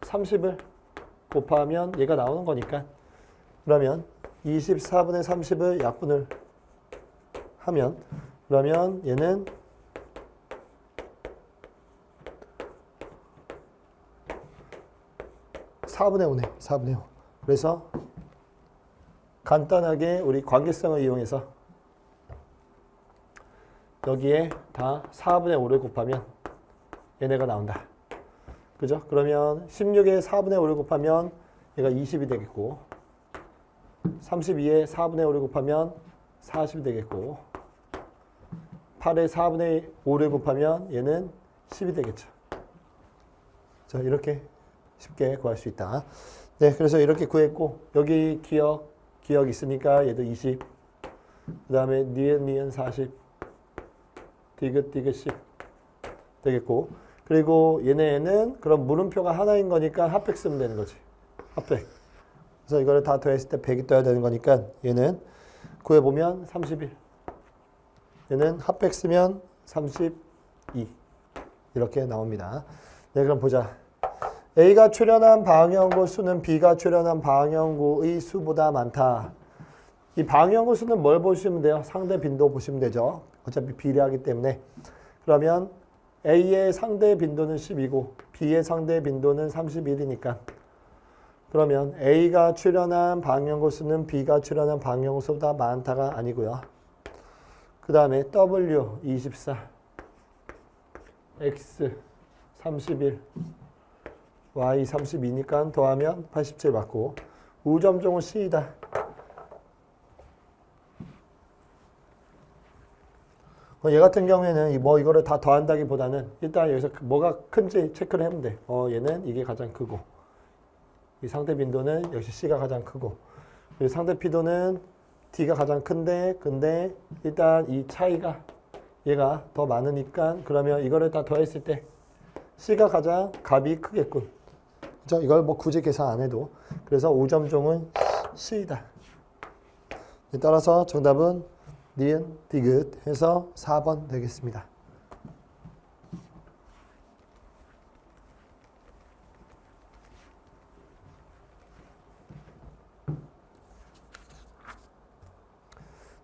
30을 곱하면 얘가 나오는 거니까 그러면 24분의 30을 약분을 하면 그러면 얘는 4분의 5네. 4분의 5. 그래서 간단하게 우리 관계성을 이용해서 여기에 다 4분의 5를 곱하면 얘네가 나온다. 그죠? 그러면 16에 4분의 5를 곱하면 얘가 20이 되겠고 32에 4분의 5를 곱하면 40이 되겠고 8에 4분의 5를 곱하면 얘는 10이 되겠죠. 자, 이렇게 쉽게 구할 수 있다. 네, 그래서 이렇게 구했고 여기 기억 있으니까 얘도 20. 그 다음에 니은 40. 디귿 10 되겠고 그리고 얘네는 그럼 물음표가 하나인 거니까 핫백 쓰면 되는 거지. 핫백. 그래서 이거를 다 더했을 때 100이 떠야 되는 거니까 얘는 구해보면 31. 얘는 합백 쓰면 32 이렇게 나옵니다. 네, 그럼 보자. A가 출현한 방향고 수는 B가 출현한 방향고의 수보다 많다. 이 방향고 수는 뭘 보시면 돼요? 상대 빈도 보시면 되죠. 어차피 비례하기 때문에. 그러면 A의 상대 빈도는 10이고 B의 상대 빈도는 31이니까 그러면 A가 출현한 방향고 수는 B가 출현한 방향고 수보다 많다가 아니고요. 그 다음에 W 24, X 31, Y 32니까 더하면 87 맞고 우점종은 C이다. 얘 같은 경우에는 뭐 이거를 다 더한다기보다는 일단 여기서 뭐가 큰지 체크를 하면 돼. 얘는 이게 가장 크고 이 상대 빈도는 역시 C가 가장 크고 그리고 상대 P도는 D가 가장 큰데 근데 일단 이 차이가 얘가 더 많으니까 그러면 이거를 다 더했을 때 C가 가장 값이 크겠군. 그죠? 이걸 뭐 굳이 계산 안 해도 그래서 우점종은 C이다. 따라서 정답은 니은, 디귿 해서 4번 되겠습니다.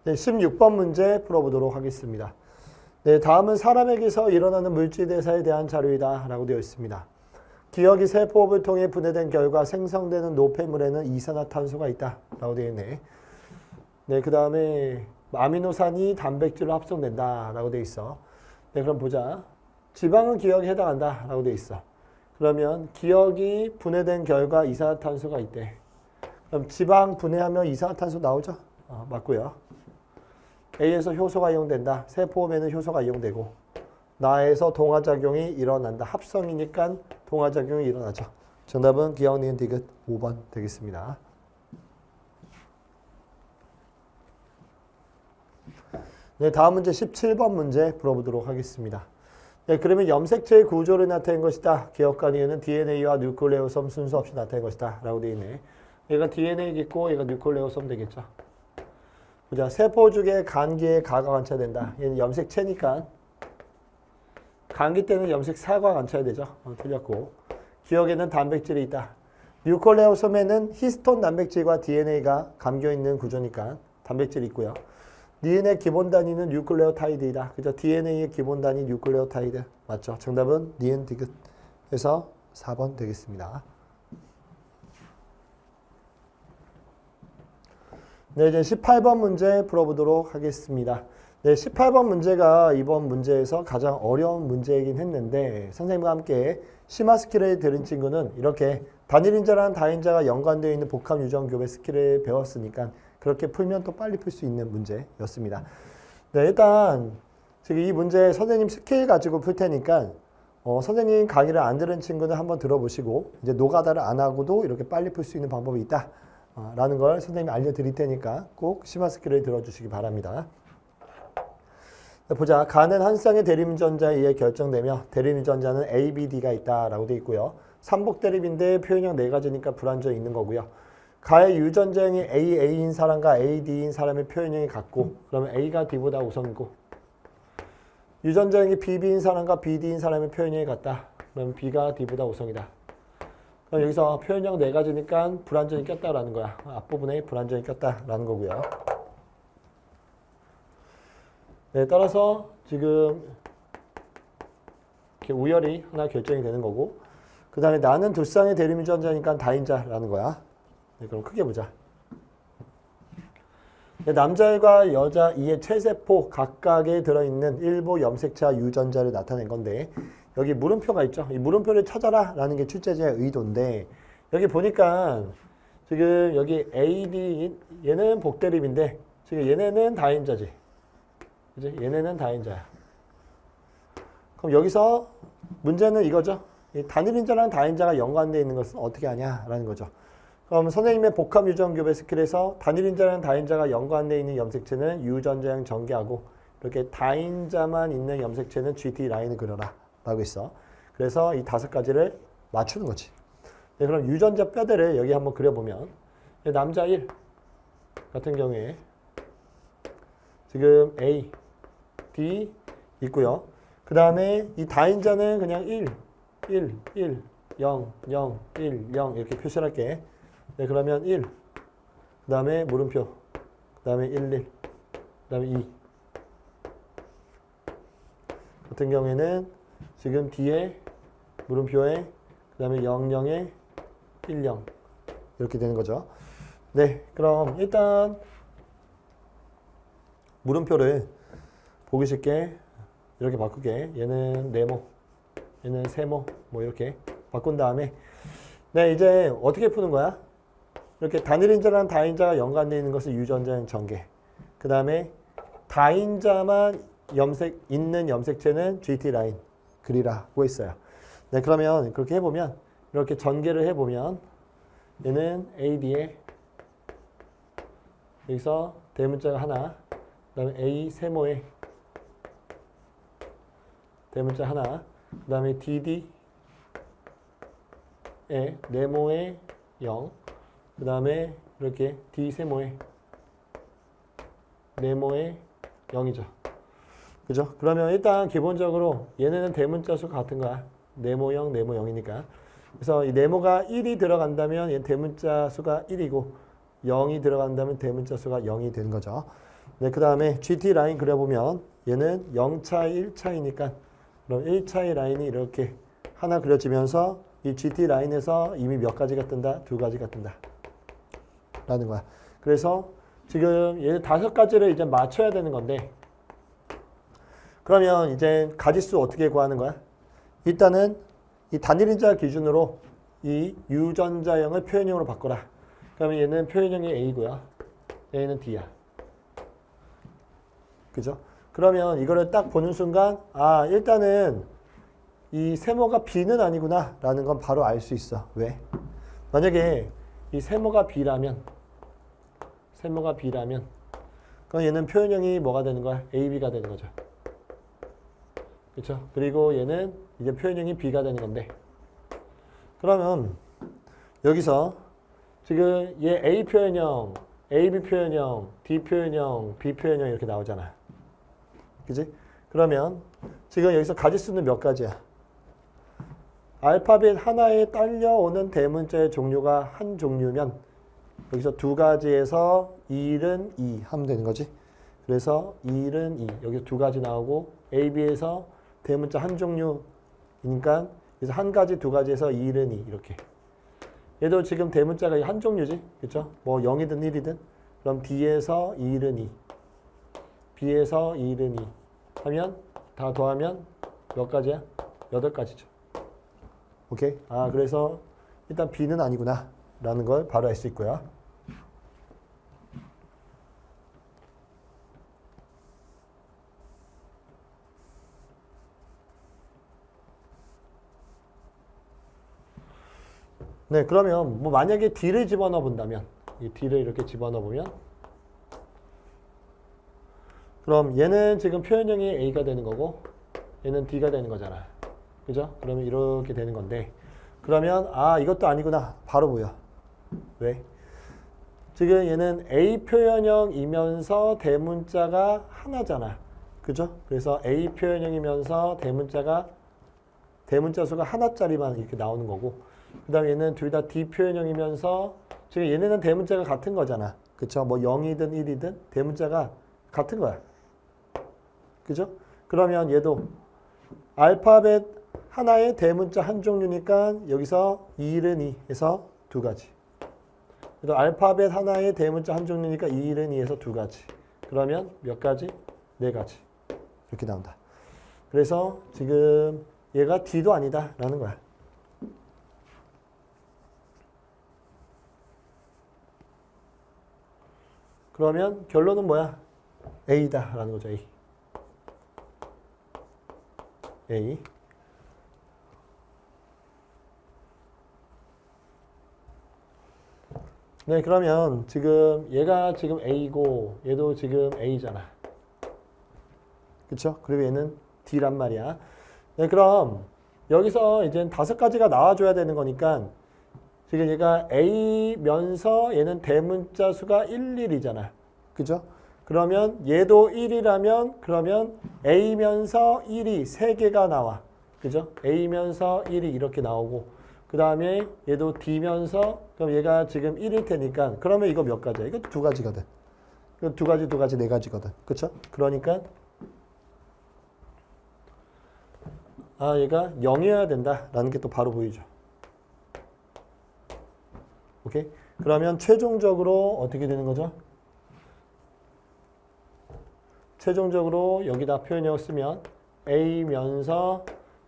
네, 16번 문제 풀어보도록 하겠습니다. 네, 다음은 사람에게서 일어나는 물질 대사에 대한 자료이다 라고 되어 있습니다. 기억이 세포업을 통해 분해된 결과 생성되는 노폐물에는 이산화탄소가 있다 라고 되어 있네. 네, 그 다음에 아미노산이 단백질로 합성된다 라고 되어 있어. 네, 그럼 보자. 지방은 기억에 해당한다 라고 되어 있어. 그러면 기억이 분해된 결과 이산화탄소가 있대. 그럼 지방 분해하면 이산화탄소 나오죠? 맞고요. A에서 효소가 이용된다. 세포홈에는 효소가 이용되고 나에서 동화작용이 일어난다. 합성이니까 동화작용이 일어나죠. 정답은 기억, 니은, 디귿 5번 되겠습니다. 네, 다음 문제 17번 문제 풀어보도록 하겠습니다. 네, 그러면 염색체의 구조를 나타낸 것이다. 기억과 니은은 DNA와 뉴클레오솜 순서 없이 나타낸 것이다. 라고 되어 있네. 얘가 DNA겠고 얘가 뉴클레오솜 되겠죠. 보자. 세포 중에 간기에 가가 관찰된다. 얘는 염색체니까 간기 때는 염색사가 관찰해야 되죠. 틀렸고. 기억에는 단백질이 있다. 뉴클레오솜에는 히스톤 단백질과 DNA가 감겨있는 구조니까 단백질이 있고요. 니은의 기본 단위는 뉴클레오타이드이다. 그죠? DNA의 기본 단위 뉴클레오타이드. 맞죠? 정답은 니은 디귿 해서 4번 되겠습니다. 네, 이제 18번 문제 풀어보도록 하겠습니다. 네, 18번 문제가 이번 문제에서 가장 어려운 문제이긴 했는데 선생님과 함께 심화 스킬을 들은 친구는 이렇게 단일인자랑 다인자가 연관되어 있는 복합 유전 교배 스킬을 배웠으니까 그렇게 풀면 또 빨리 풀 수 있는 문제였습니다. 네, 일단 지금 이 문제 선생님 스킬 가지고 풀 테니까 선생님 강의를 안 들은 친구는 한번 들어보시고 이제 노가다를 안 하고도 이렇게 빨리 풀 수 있는 방법이 있다 라는 걸 선생님이 알려드릴 테니까 꼭 심화 스킬을 들어주시기 바랍니다. 보자. 가는 한 쌍의 대립유전자에 의해 결정되며 대립유전자는 A, B, D가 있다라고 되어 있고요. 삼복 대립인데 표현형 4가지니까 불완전히 있는 거고요. 가의 유전자형이 A, A인 사람과 A, D인 사람의 표현형이 같고 그러면 A가 D보다 우선이고 유전자형이 B, B인 사람과 B, D인 사람의 표현형이 같다. 그러면 B가 D보다 우선이다. 그럼 여기서 표현형 4가지니까 불완전히 꼈다라는 거야. 앞부분에 불완전히 꼈다라는 거고요. 네, 따라서 지금 이렇게 우열이 하나 결정이 되는 거고 그 다음에 나는 두 쌍의 대립유전자니까 다인자라는 거야. 네, 그럼 크게 보자. 네, 남자애가 여자 이의 체세포 각각에 들어있는 일부 염색체와 유전자를 나타낸 건데 여기 물음표가 있죠. 이 물음표를 찾아라 라는 게 출제자의 의도인데 여기 보니까 지금 여기 A, D 얘는 복대립인데 지금 얘네는 다인자지. 그치? 얘네는 다인자야. 그럼 여기서 문제는 이거죠. 이 단일인자랑 다인자가 연관되어 있는 것은 어떻게 하냐라는 거죠. 그럼 선생님의 복합 유전 교배 스킬에서 단일인자랑 다인자가 연관되어 있는 염색체는 유전자형 전개하고 이렇게 다인자만 있는 염색체는 GT 라인을 그려라 라고 있어. 그래서 이 5가지를 맞추는 거지. 네, 그럼 유전자 뼈대를 여기 한번 그려보면 남자 1 같은 경우에 지금 A, D 있고요. 그 다음에 이 다인자는 그냥 1, 1, 1, 0, 0, 1, 0 이렇게 표시를 할게. 네, 그러면 1, 그 다음에 물음표, 그 다음에 1, 1, 그 다음에 2. 같은 경우에는 지금 D에 물음표에 그 다음에 0, 0에 1, 0 이렇게 되는 거죠. 네, 그럼 일단 물음표를 보기 쉽게 이렇게 바꿀게. 얘는 네모, 얘는 세모 뭐 이렇게 바꾼 다음에 네, 이제 어떻게 푸는 거야? 이렇게 단일인자랑 다인자가 연관되어 있는 것은 유전자형 전개. 그 다음에 다인자만 있는 염색체는 GT 라인 그리라고 있어요. 네, 그러면 그렇게 해보면 이렇게 전개를 해보면 얘는 AD에 여기서 대문자가 하나, 그 다음에 A 세모에 대문자 하나, 그 다음에 DD에 네모에 0, 그 다음에 이렇게 D 세모에 네모에 0이죠. 그죠? 그러면 일단 기본적으로 얘네는 대문자 수가 같은 거야. 네모 0, 네모 0이니까. 그래서 이 네모가 1이 들어간다면 얘 대문자 수가 1이고 0이 들어간다면 대문자 수가 0이 되는 거죠. 네, 그 다음에 GT 라인 그려보면 얘는 0차이 1차이니까 그럼 1차이 라인이 이렇게 하나 그려지면서 이 GT 라인에서 이미 몇 가지가 뜬다? 두 가지가 뜬다. 라는 거야. 그래서 지금 얘 5가지를 이제 맞춰야 되는 건데 그러면 이제 가지수 어떻게 구하는 거야? 일단은 이 단일인자 기준으로 이 유전자형을 표현형으로 바꿔라. 그러면 얘는 표현형이 A고요. 얘는 D야. 그죠? 그러면 이거를 딱 보는 순간 아 일단은 이 세모가 B는 아니구나 라는 건 바로 알 수 있어. 왜? 만약에 이 세모가 B라면 그럼 얘는 표현형이 뭐가 되는 거야? AB가 되는 거죠. 그렇죠? 그리고 얘는 이제 표현형이 B가 되는 건데 그러면 여기서 지금 얘 A 표현형, AB 표현형, D 표현형, B 표현형 이렇게 나오잖아. 그지? 그러면 지금 여기서 가지수는 몇 가지야? 알파벳 하나에 딸려오는 대문자의 종류가 한 종류면 여기서 2가지에서 1은 2 하면 되는 거지. 그래서 1은 2 여기서 2가지 나오고 AB에서 대문자 한 종류니까 그래서 한 가지, 2가지에서 1은 2 이렇게. 얘도 지금 대문자가 한 종류지. 그렇죠? 뭐 0이든 1이든. 그럼 D에서 1은 2. B에서 1은 2 하면 다 더하면 몇 가지야? 8가지죠. 오케이? 아, 그래서 일단 B는 아니구나 라는 걸 바로 알 수 있고요. 네, 그러면 뭐 만약에 D를 집어넣어 본다면 이 D를 이렇게 집어넣어 보면 그럼 얘는 지금 표현형이 A가 되는 거고 얘는 D가 되는 거잖아. 그죠? 그러면 이렇게 되는 건데 그러면 아 이것도 아니구나 바로 보여. 왜? 지금 얘는 A 표현형이면서 대문자가 하나잖아. 그죠? 그래서 A 표현형이면서 대문자 수가 하나짜리만 이렇게 나오는 거고 그 다음에 얘는 둘 다 D 표현형이면서 지금 얘네는 대문자가 같은 거잖아. 그쵸? 뭐 0이든 1이든 대문자가 같은 거야. 그죠? 그러면 얘도 알파벳 하나의 대문자 한 종류니까 여기서 1은 2 해서 2가지. 그래서 알파벳 하나의 대문자 한 종류니까 1은 2에서 2가지. 그러면 몇 가지? 4가지. 이렇게 나온다. 그래서 지금 얘가 D도 아니다 라는 거야. 그러면 결론은 뭐야? A다 라는 거죠. A. 네, 그러면 지금 얘가 지금 A고 얘도 지금 A잖아. 그쵸? 그리고 얘는 D란 말이야. 네, 그럼 여기서 이제 5가지가 나와줘야 되는 거니까 지금 얘가 A면서 얘는 대문자 수가 1, 1이잖아. 그죠? 그러면 얘도 1이라면 그러면 A면서 1이 3개가 나와. 그죠? A면서 1이 이렇게 나오고 그 다음에 얘도 D면서 그럼 얘가 지금 1일 테니까 그러면 이거 몇 가지야? 이거 2가지거든. 이거 2가지, 4가지거든. 그쵸? 그러니까 아 얘가 0이어야 된다라는 게 또 바로 보이죠. 오케이? 그러면 최종적으로 어떻게 되는 거죠? 최종적으로 여기다 표현을 쓰면 A면서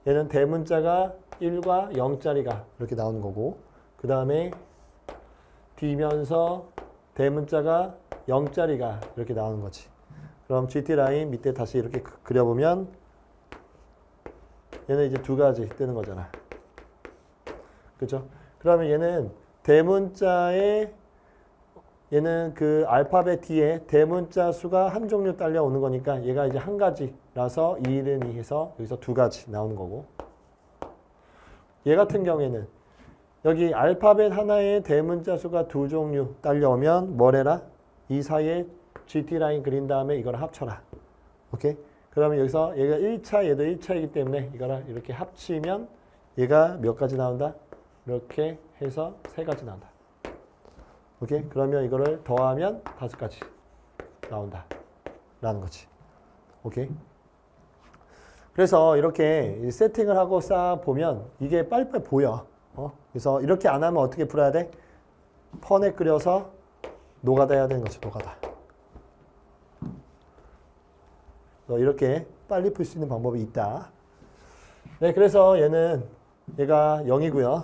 얘는 대문자가 1과 0짜리가 이렇게 나오는 거고 그 다음에 D면서 대문자가 0짜리가 이렇게 나오는 거지. 그럼 GT 라인 밑에 다시 이렇게 그려보면 얘는 이제 2가지 뜨는 거잖아. 그죠? 그러면 얘는 대문자에 얘는 그 알파벳 D에 대문자 수가 한 종류 딸려오는 거니까 얘가 이제 한 가지라서 2는 2 해서 여기서 2가지 나오는 거고 얘 같은 경우에는 여기 알파벳 하나에 대문자 수가 2종류 딸려오면 뭐래라? 이 사이에 GT 라인 그린 다음에 이걸 합쳐라. 오케이? 그러면 여기서 얘가 1차 얘도 1차이기 때문에 이거를 이렇게 합치면 얘가 몇 가지 나온다? 이렇게 해서 3가지 나온다. 오케이? 그러면 이거를 더하면 5가지 나온다. 라는 거지. 오케이? 그래서 이렇게 세팅을 하고 싹 보면 이게 빨리빨리 보여. 그래서 이렇게 안 하면 어떻게 풀어야 돼? 펀에 끓여서 노가다 해야 되는 거지. 노가다. 이렇게 빨리 풀 수 있는 방법이 있다. 네, 그래서 얘가 0이고요.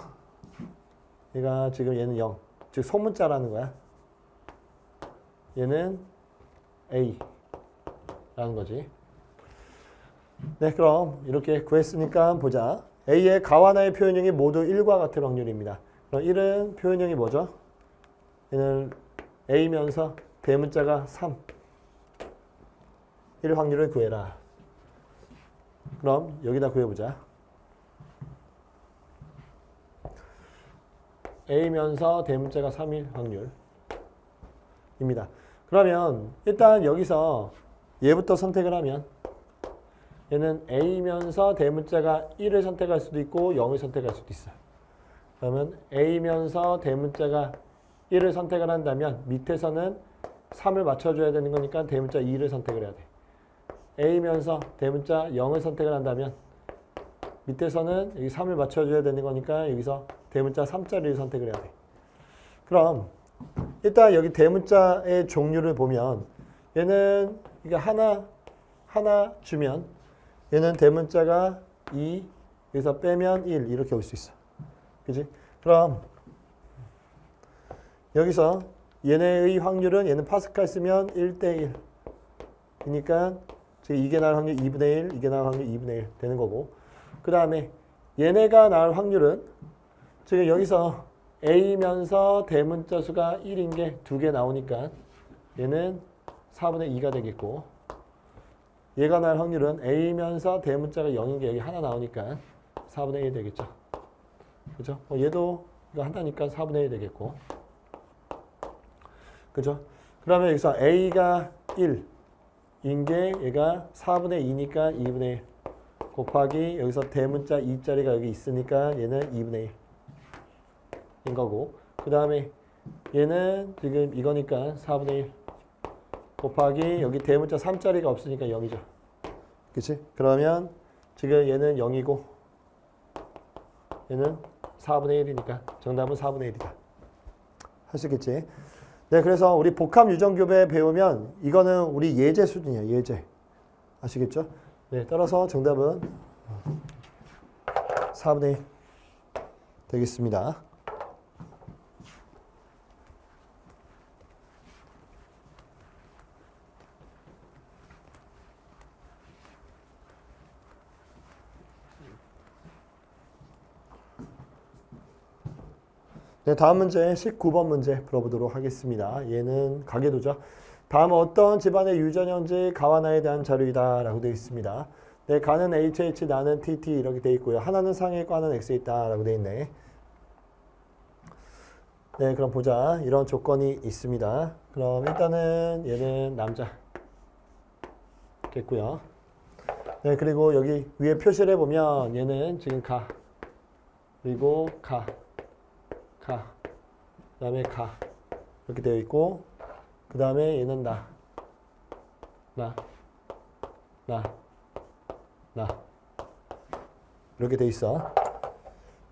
얘가 지금 얘는 0. 즉 소문자라는 거야. 얘는 A라는 거지. 네, 그럼 이렇게 구했으니까 보자. A의 가와나의 표현형이 모두 1과 같은 확률입니다. 그럼 1은 표현형이 뭐죠? 얘는 A면서 대문자가 3. 1 확률을 구해라. 그럼 여기다 구해보자. A면서 대문자가 3일 확률입니다. 그러면 일단 여기서 얘부터 선택을 하면 얘는 A면서 대문자가 1을 선택할 수도 있고 0을 선택할 수도 있어요. 그러면 A면서 대문자가 1을 선택을 한다면 밑에서는 3을 맞춰줘야 되는 거니까 대문자 2를 선택을 해야 돼. A면서 대문자 0을 선택을 한다면 밑에서는 여기 3을 맞춰줘야 되는 거니까 여기서 대문자 3자리를 선택을 해야 돼. 그럼 일단 여기 대문자의 종류를 보면 얘는 이게 하나 주면 얘는 대문자가 2, 여기서 빼면 1 이렇게 올 수 있어. 그지? 그럼 여기서 얘네의 확률은 얘는 파스칼 쓰면 1대 1이니까 이게 나올 확률 2분의 1, 이게 나올 확률 2분의 1 되는 거고 그 다음에 얘네가 나올 확률은 지금 여기서 A면서 대문자 수가 1인 게 2개 나오니까 얘는 4분의 2가 되겠고 얘가 나올 확률은 A면서 대문자가 0인 게 여기 하나 나오니까 4분의 1 되겠죠. 그죠? 얘도 이거 한다니까 4분의 1 되겠고 그죠? 그러면 여기서 A가 1인 게 얘가 4분의 2니까 2분의 1 곱하기 여기서 대문자 2자리가 여기 있으니까 얘는 2분의 1인 거고 그 다음에 얘는 지금 이거니까 4분의 1 곱하기 여기 대문자 3자리가 없으니까 0이죠. 그치? 그러면 지금 얘는 0이고 얘는 4분의 1이니까 정답은 4분의 1이다. 할 수 있겠지? 네, 그래서 우리 복합 유전교배 배우면 이거는 우리 예제 수준이야. 예제. 아시겠죠? 네, 따라서 정답은 4분의 1 되겠습니다. 네, 다음 문제 19번 문제 풀어보도록 하겠습니다. 얘는 가계도죠. 다음 어떤 집안의 유전형제 가와나에 대한 자료이다 라고 되어 있습니다. 네, 가는 HH, 나는 TT 이렇게 되어 있고요. 하나는 상에 과는 X에 있다 라고 되어 있네. 네, 그럼 보자. 이런 조건이 있습니다. 그럼 일단은 얘는 남자. 됐고요. 네, 그리고 여기 위에 표시를 해보면 얘는 지금 가, 그리고 가, 그 다음에 가 이렇게 되어 있고, 그 다음에 얘는 나 이렇게 돼 있어.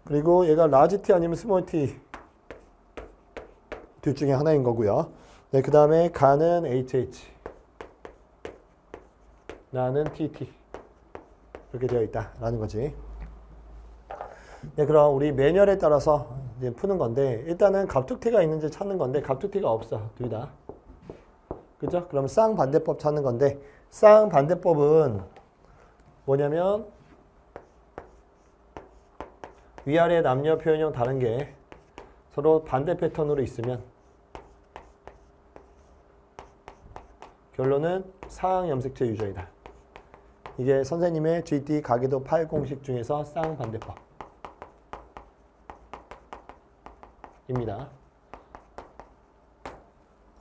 그리고 얘가 라지 T 아니면 스몰 T 둘 중에 하나인 거고요. 네, 그 다음에 가는 HH, 나는 TT 이렇게 되어 있다라는 거지. 네, 그럼 우리 매뉴얼에 따라서 이제 푸는 건데, 일단은 갑툭튀가 있는지 찾는 건데 갑툭튀가 없어, 둘 다. 그죠? 그럼 쌍반대법 찾는 건데, 쌍반대법은 뭐냐면 위아래 남녀 표현형 다른 게 서로 반대 패턴으로 있으면 결론은 상하 염색체 유전이다. 이게 선생님의 GT 가계도 8 공식 중에서 쌍반대법 입니다.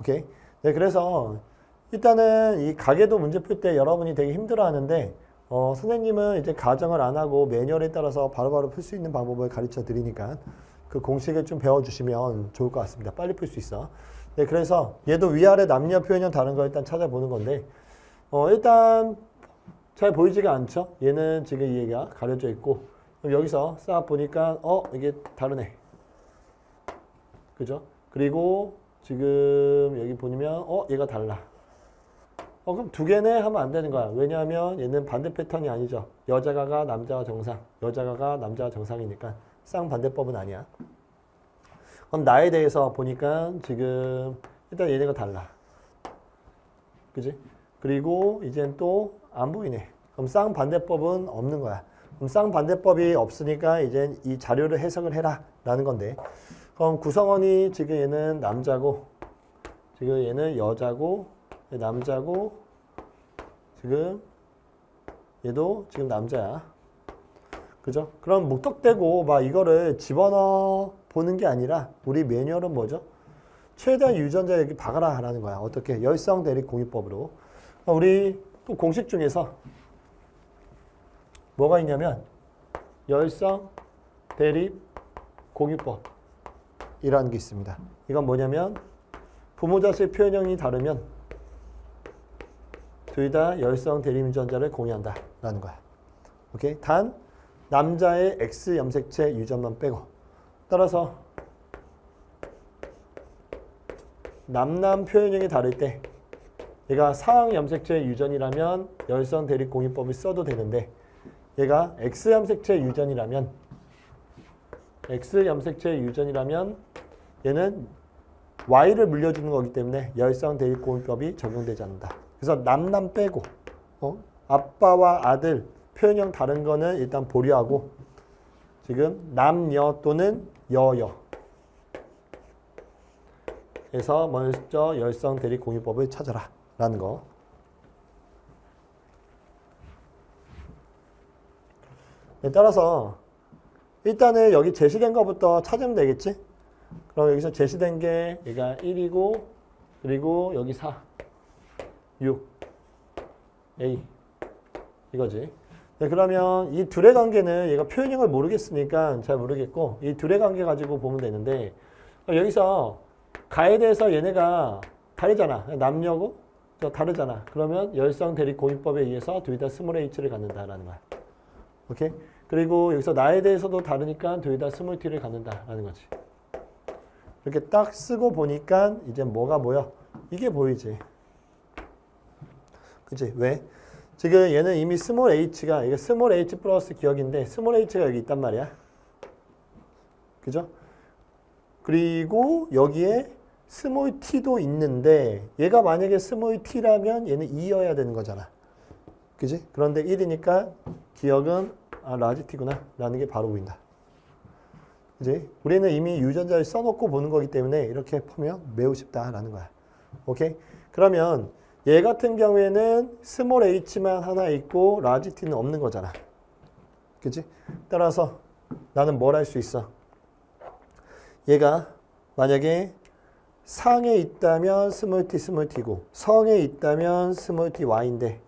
오케이. 네, 그래서 일단은 이 가계도 문제 풀 때 여러분이 되게 힘들어 하는데, 선생님은 이제 가정을 안 하고 매뉴얼에 따라서 바로바로 풀 수 있는 방법을 가르쳐 드리니까 그 공식을 좀 배워주시면 좋을 것 같습니다. 빨리 풀 수 있어. 네, 그래서 얘도 위아래 남녀 표현형 다른 거 일단 찾아보는 건데, 일단 잘 보이지가 않죠? 얘는 지금 이 얘가 가려져 있고, 그럼 여기서 싹 보니까 이게 다르네. 그죠? 그리고 지금 여기 보면 얘가 달라. 그럼 두 개네 하면 안 되는 거야. 왜냐하면 얘는 반대 패턴이 아니죠. 여자가 남자가 정상, 여자가 남자가 정상이니까 쌍반대법은 아니야. 그럼 나에 대해서 보니까 지금 일단 얘네가 달라. 그지? 그리고 이젠 또 안 보이네. 그럼 쌍반대법은 없는 거야. 그럼 쌍반대법이 없으니까 이젠 이 자료를 해석을 해라 라는 건데, 그럼 구성원이 지금 얘는 남자고, 지금 얘는 여자고, 남자고, 지금 얘도 지금 남자야. 그죠? 그럼 묵턱대고 막 이거를 집어넣어 보는 게 아니라 우리 매뉴얼은 뭐죠? 최대한 유전자 여기 박아라 하라는 거야. 어떻게? 열성 대립 공유법으로. 우리 또 공식 중에서 뭐가 있냐면 열성 대립 공유법 이라는 게 있습니다. 이건 뭐냐면 부모 자식 표현형이 다르면 둘 다 열성 대립 유전자를 공유한다 라는 거야. 오케이? 단 남자의 X 염색체 유전만 빼고. 따라서 남남 표현형이 다를 때 얘가 상하 염색체 유전이라면 열성 대립 공유법을 써도 되는데, 얘가 X 염색체 유전이라면 얘는 Y를 물려주는 거기 때문에 열성 대립 공유법이 적용되지 않는다. 그래서 남남 빼고 아빠와 아들 표현형 다른 거는 일단 보류하고, 지금 남여 또는 여여 에서 먼저 열성 대립 공유법을 찾아라 라는 거. 네, 따라서 일단은 여기 제시된 거부터 찾으면 되겠지? 그럼 여기서 제시된 게 얘가 1이고, 그리고 여기 4, 6, A 이거지. 네, 그러면 이 둘의 관계는 얘가 표현형을 모르겠으니까 잘 모르겠고, 이 둘의 관계 가지고 보면 되는데, 여기서 가에 대해서 얘네가 다르잖아. 남녀고 다르잖아. 그러면 열성 대립 공유법에 의해서 둘 다 스몰 H를 갖는다라는 거야. 오케이? 그리고 여기서 나에 대해서도 다르니까 둘 다 스몰 T를 갖는다라는 거지. 이렇게 딱 쓰고 보니까 이제 뭐가 보여? 이게 보이지. 그치? 왜? 지금 얘는 이미 스몰 h가, 이게 스몰 h 플러스 기억인데 스몰 h가 여기 있단 말이야. 그죠? 그리고 여기에 스몰 t도 있는데 얘가 만약에 스몰 t라면 얘는 2여야 되는 거잖아. 그지? 그런데 1이니까 기억은 라지 t구나 라는 게 바로 보인다. 그지? 우리는 이미 유전자를 써놓고 보는 거기 때문에 이렇게 보면 매우 쉽다라는 거야. 오케이? 그러면 얘 같은 경우에는 스몰 h만 하나 있고 라지 t는 없는 거잖아. 그치? 따라서 나는 뭘 할 수 있어? 얘가 만약에 상에 있다면 스몰 t고 성에 있다면 스몰 ty 인데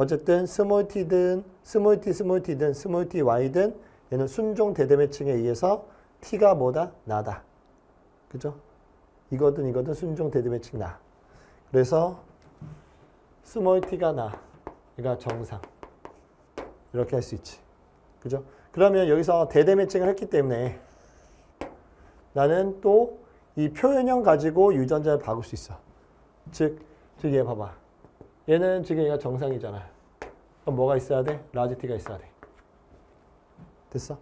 어쨌든 스몰 t든 스몰 t든 스몰 t y든 얘는 순종 대대 매칭에 의해서 t가 뭐다? 나다. 그죠? 이거든 순종 대대 매칭 나. 그래서 스몰 t가 나. 그러니까 정상. 이렇게 할 수 있지. 그죠? 그러면 여기서 대대 매칭을 했기 때문에 나는 또 이 표현형 가지고 유전자를 바꿀 수 있어. 즉 얘 봐봐. 얘는 지금 얘가 정상이잖아. 그럼 뭐가 있어야 돼? 라지 t가 있어야 돼. 됐어?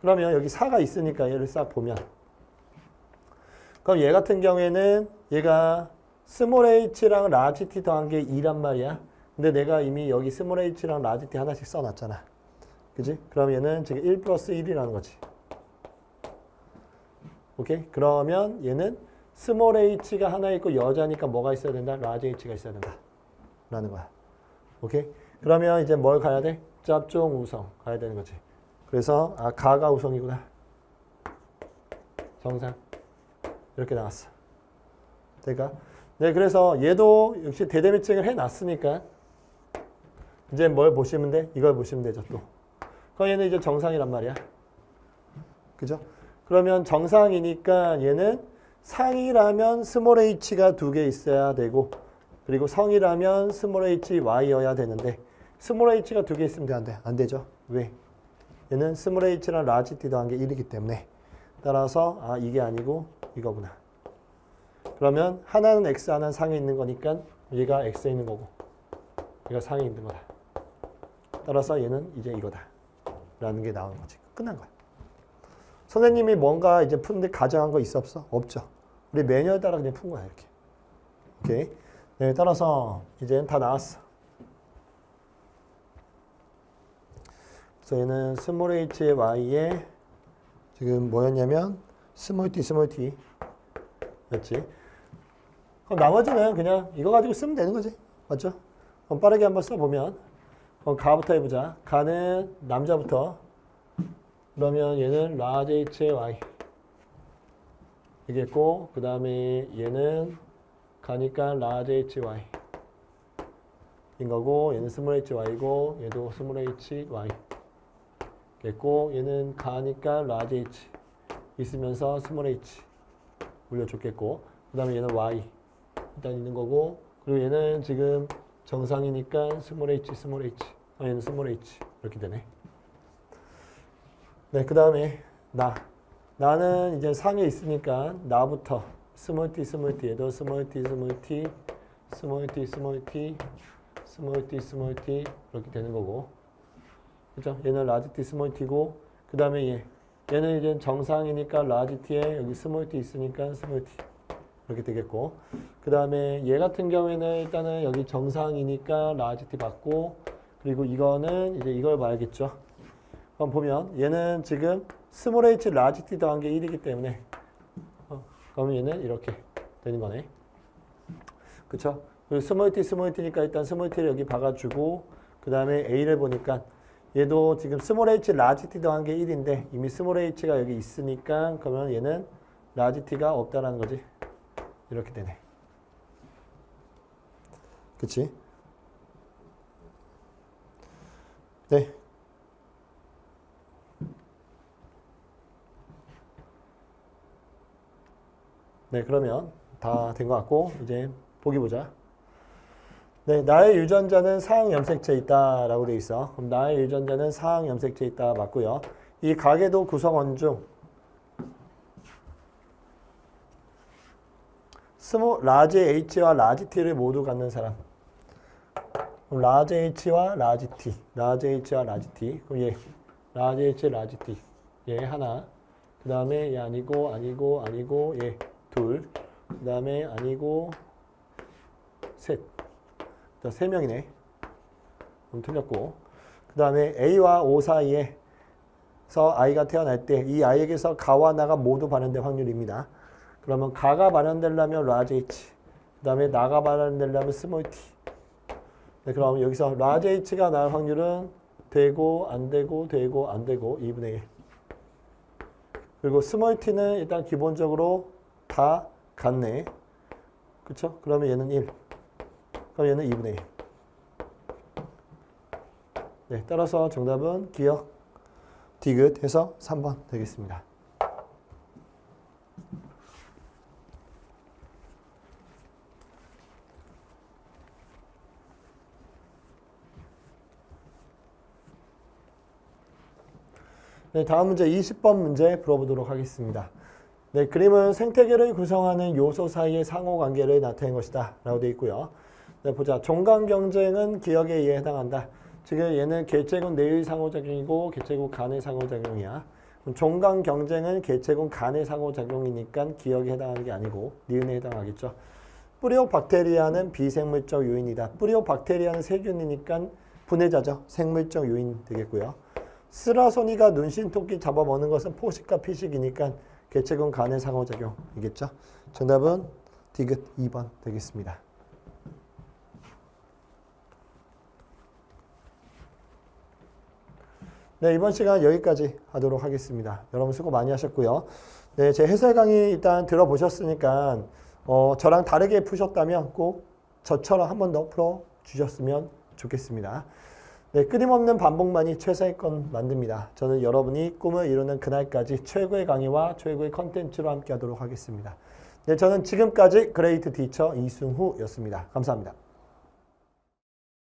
그러면 여기 4가 있으니까 얘를 싹 보면 그럼 얘 같은 경우에는 얘가 스몰 h랑 라지 t 더한 게 2란 말이야. 근데 내가 이미 여기 스몰 h랑 라지 t 하나씩 써놨잖아. 그지? 그럼 얘는 지금 1 플러스 1이라는 거지. 오케이? 그러면 얘는 스몰 h가 하나 있고 여자니까 뭐가 있어야 된다? 라지 h가 있어야 된다. 라는 거야. 오케이? 그러면 이제 뭘 가야 돼? 짭종 우성 가야 되는 거지. 그래서 가가 우성이구나. 정상. 이렇게 나왔어. 그러니까 네, 그래서 얘도 역시 대대 매칭을 해놨으니까 이제 뭘 보시면 돼? 이걸 보시면 되죠, 또. 그럼 얘는 이제 정상이란 말이야. 그죠? 그러면 정상이니까 얘는 상이라면 스몰 h가 2개 있어야 되고 그리고 성이라면 스몰 h y여야 되는데 스몰 h가 2개 있으면 돼, 안 돼? 안 되죠. 왜? 얘는 스몰 h랑 라지 t 더한 게 1이기 때문에 따라서 이게 아니고 이거구나. 그러면 하나는 x, 하나는 상에 있는 거니까 얘가 x에 있는 거고 얘가 상에 있는 거다. 따라서 얘는 이제 이거다. 라는 게 나오는 거지. 끝난 거야. 선생님이 뭔가 이제 푸는데 가정한 거 있어 없어? 없죠. 우리 매뉴얼 따라 그냥 푼 거야 이렇게. 오케이. 네, 따라서 이제는 다 나왔어. 그래서 얘는 스몰 h의 y에 지금 뭐였냐면 스몰 t 였지. 그럼 나머지는 그냥 이거 가지고 쓰면 되는 거지. 맞죠? 그럼 빠르게 한번 써보면 그럼 가부터 해보자. 가는 남자부터. 그러면 얘는 라지 h의 y 이겠고 그 다음에 얘는 가니까 라지 h y 인 거고 얘는 스몰 h y고 얘도 스몰 h y 겠고 얘는 가니까 라지 h 있으면서 스몰 h 올려줬겠고 그 다음에 얘는 y 일단 있는 거고 그리고 얘는 지금 정상이니까 스몰 h 얘는 스몰 h 이렇게 되네. 네, 그 다음에 나는 이제 상에 있으니까 나부터 스몰 t 얘도 스몰 t 이렇게 되는 거고 그죠? 얘는 라지 t 스몰 t고 그 다음에 얘는 이제 정상이니까 라지 t에 여기 스몰 t 있으니까 스몰 t 이렇게 되겠고 그 다음에 얘 같은 경우에는 일단은 여기 정상이니까 라지 t 받고 그리고 이거는 이제 이걸 봐야겠죠. 그럼 보면 얘는 지금 스몰 h 라지 t 더한 게 1이기 때문에 그러면 얘는 이렇게 되는 거네. 그쵸? 그리고 스몰 t니까 일단 스몰 t를 여기 박아주고 그 다음에 a를 보니까 얘도 지금 스몰 h 라지 t 더한 게 1인데 이미 스몰 h가 여기 있으니까 그러면 얘는 라지 t가 없다라는 거지. 이렇게 되네. 그치? 네. 네, 그러면 다 된 것 같고 이제 보기 보자. 네, 나의 유전자는 사항 염색체에 있다라고 되어 있어. 그럼 나의 유전자는 사항 염색체에 있다 맞고요. 이 가계도 구성원 중 라지 H와 라지 T를 모두 갖는 사람. 그럼 라지 H와 라지 T. 그럼 얘 라지 H, 라지 T. 얘 하나. 그 다음에 얘 아니고 얘 둘. 그 다음에 아니고 셋. 자, 3명이네. 그럼 틀렸고. 그 다음에 A와 O 사이에서 아이가 태어날 때 이 아이에게서 가와 나가 모두 발현될 확률입니다. 그러면 가가 발현되려면 라지 H. 그 다음에 나가 발현되려면 스몰 t. 네, 그럼 여기서 라지 H가 나올 확률은 되고 안 되고 2분의 1. 그리고 스몰 t는 일단 기본적으로 다 같네. 그쵸? 그러면 얘는 1. 그럼 얘는 2분의 1. 네, 따라서 정답은 기억, 디귿 해서 3번 되겠습니다. 네, 다음 문제 20번 문제 풀어보도록 하겠습니다. 네, 그림은 생태계를 구성하는 요소 사이의 상호관계를 나타낸 것이다 라고 되어 있고요. 네, 보자. 종간 경쟁은 기억에 의해 해당한다. 지금 얘는 개체군 내의 상호작용이고 개체군 간의 상호작용이야. 그럼 종간 경쟁은 개체군 간의 상호작용이니까 기억에 해당하는 게 아니고 니은에 해당하겠죠. 뿌리옥 박테리아는 비생물적 요인이다. 뿌리옥 박테리아는 세균이니까 분해자죠. 생물적 요인 되겠고요. 스라소니가 눈신토끼 잡아먹는 것은 포식과 피식이니까 개체군 간의 상호작용이겠죠. 정답은 디귿 2번 되겠습니다. 네, 이번 시간 여기까지 하도록 하겠습니다. 여러분 수고 많이 하셨고요. 네, 제 해설 강의 일단 들어보셨으니까 저랑 다르게 푸셨다면 꼭 저처럼 한 번 더 풀어주셨으면 좋겠습니다. 네, 끊임없는 반복만이 최상의 건 만듭니다. 저는 여러분이 꿈을 이루는 그날까지 최고의 강의와 최고의 컨텐츠로 함께 하도록 하겠습니다. 네, 저는 지금까지 그레이트 티처 이승후였습니다. 감사합니다.